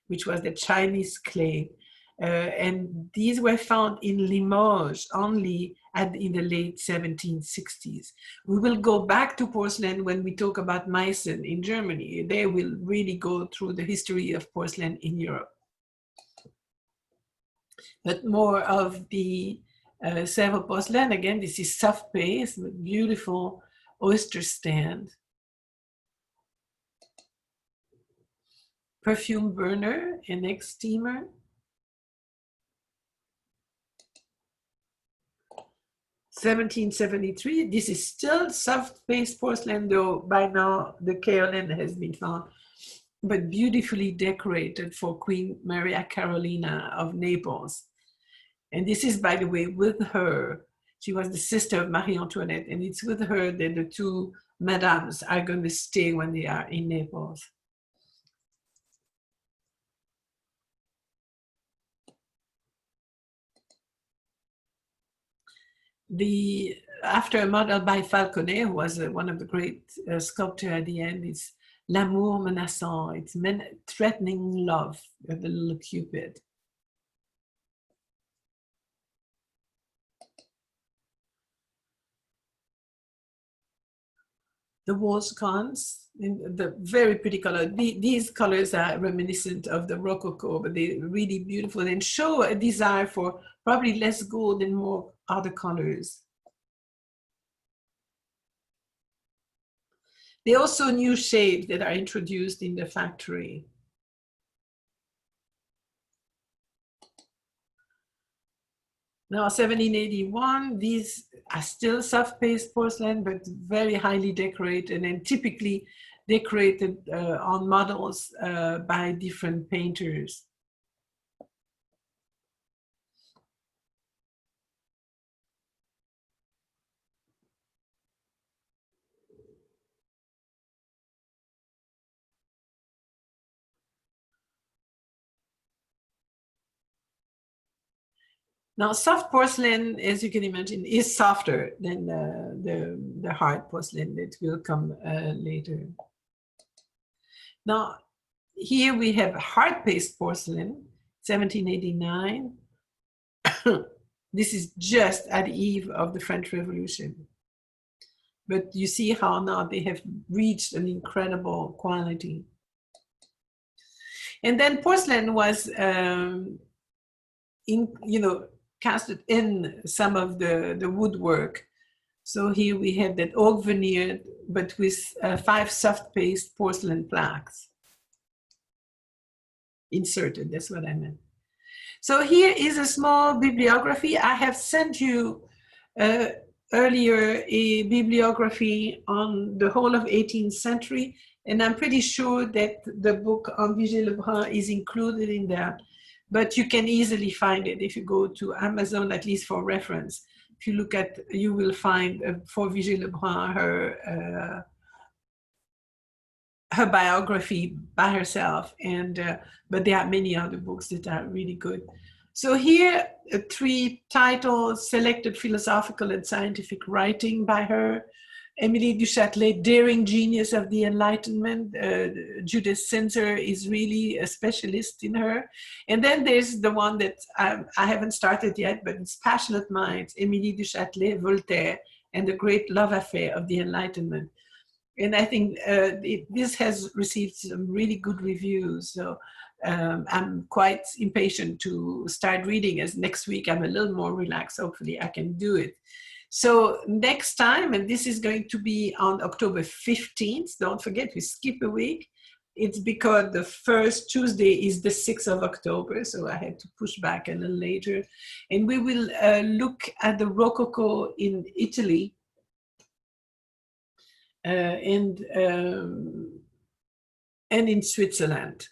which was the Chinese clay. And these were found in Limoges only in the late 1760s. We will go back to porcelain when we talk about Meissen in Germany. They will really go through the history of porcelain in Europe. But more of the Sèvres porcelain. Again, this is soft paste with beautiful oyster stand. Perfume burner and egg steamer. (1773). This is still soft paste porcelain, though by now the kaolin has been found, but beautifully decorated for Queen Maria Carolina of Naples. And this is, by the way, with her. She was the sister of Marie Antoinette, and it's with her that the two madames are going to stay when they are in Naples. After a model by Falconet, who was one of the great sculptors at the end, it's L'amour menaçant, it's threatening love, the little Cupid. The Walscons, in the very pretty color. These colors are reminiscent of the Rococo, but they're really beautiful and show a desire for probably less gold and more other colors. There are also new shades that are introduced in the factory. Now, 1781, these are still soft paste porcelain, but very highly decorated and typically decorated on models by different painters. Now, soft porcelain, as you can imagine, is softer than the hard porcelain that will come later. Now, here we have hard paste porcelain, 1789. This is just at the eve of the French Revolution. But you see how now they have reached an incredible quality. And then porcelain was, casted in some of the woodwork. So here we have that oak veneer, but with 5 soft paste porcelain plaques inserted. That's what I meant. So here is a small bibliography. I have sent you earlier a bibliography on the whole of 18th century, and I'm pretty sure that the book on Vigée Le Brun is included in that. But you can easily find it if you go to Amazon, at least for reference. If you look at, you will find for Vigée Le Brun her biography by herself, and but there are many other books that are really good. So here, 3 titles: Selected Philosophical and Scientific Writing by her, Émilie du Châtelet, Daring Genius of the Enlightenment. Judith Sinzer is really a specialist in her. And then there's the one that I haven't started yet, but it's Passionate Minds, Émilie du Châtelet, Voltaire, and the Great Love Affair of the Enlightenment. And I think this has received some really good reviews. So I'm quite impatient to start reading, as next week I'm a little more relaxed. Hopefully I can do it. So next time, and this is going to be on October 15th, don't forget, we skip a week, it's because the first Tuesday is the 6th of October, so I had to push back a little later. And we will look at the Rococo in Italy and in Switzerland.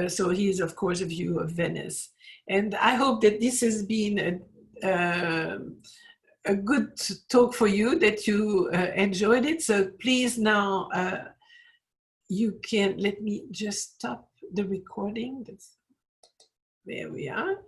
So he is, of course, a view of Venice. And I hope that this has been a good talk for you, that you enjoyed it. So please now, you can, let me just stop the recording. There we are.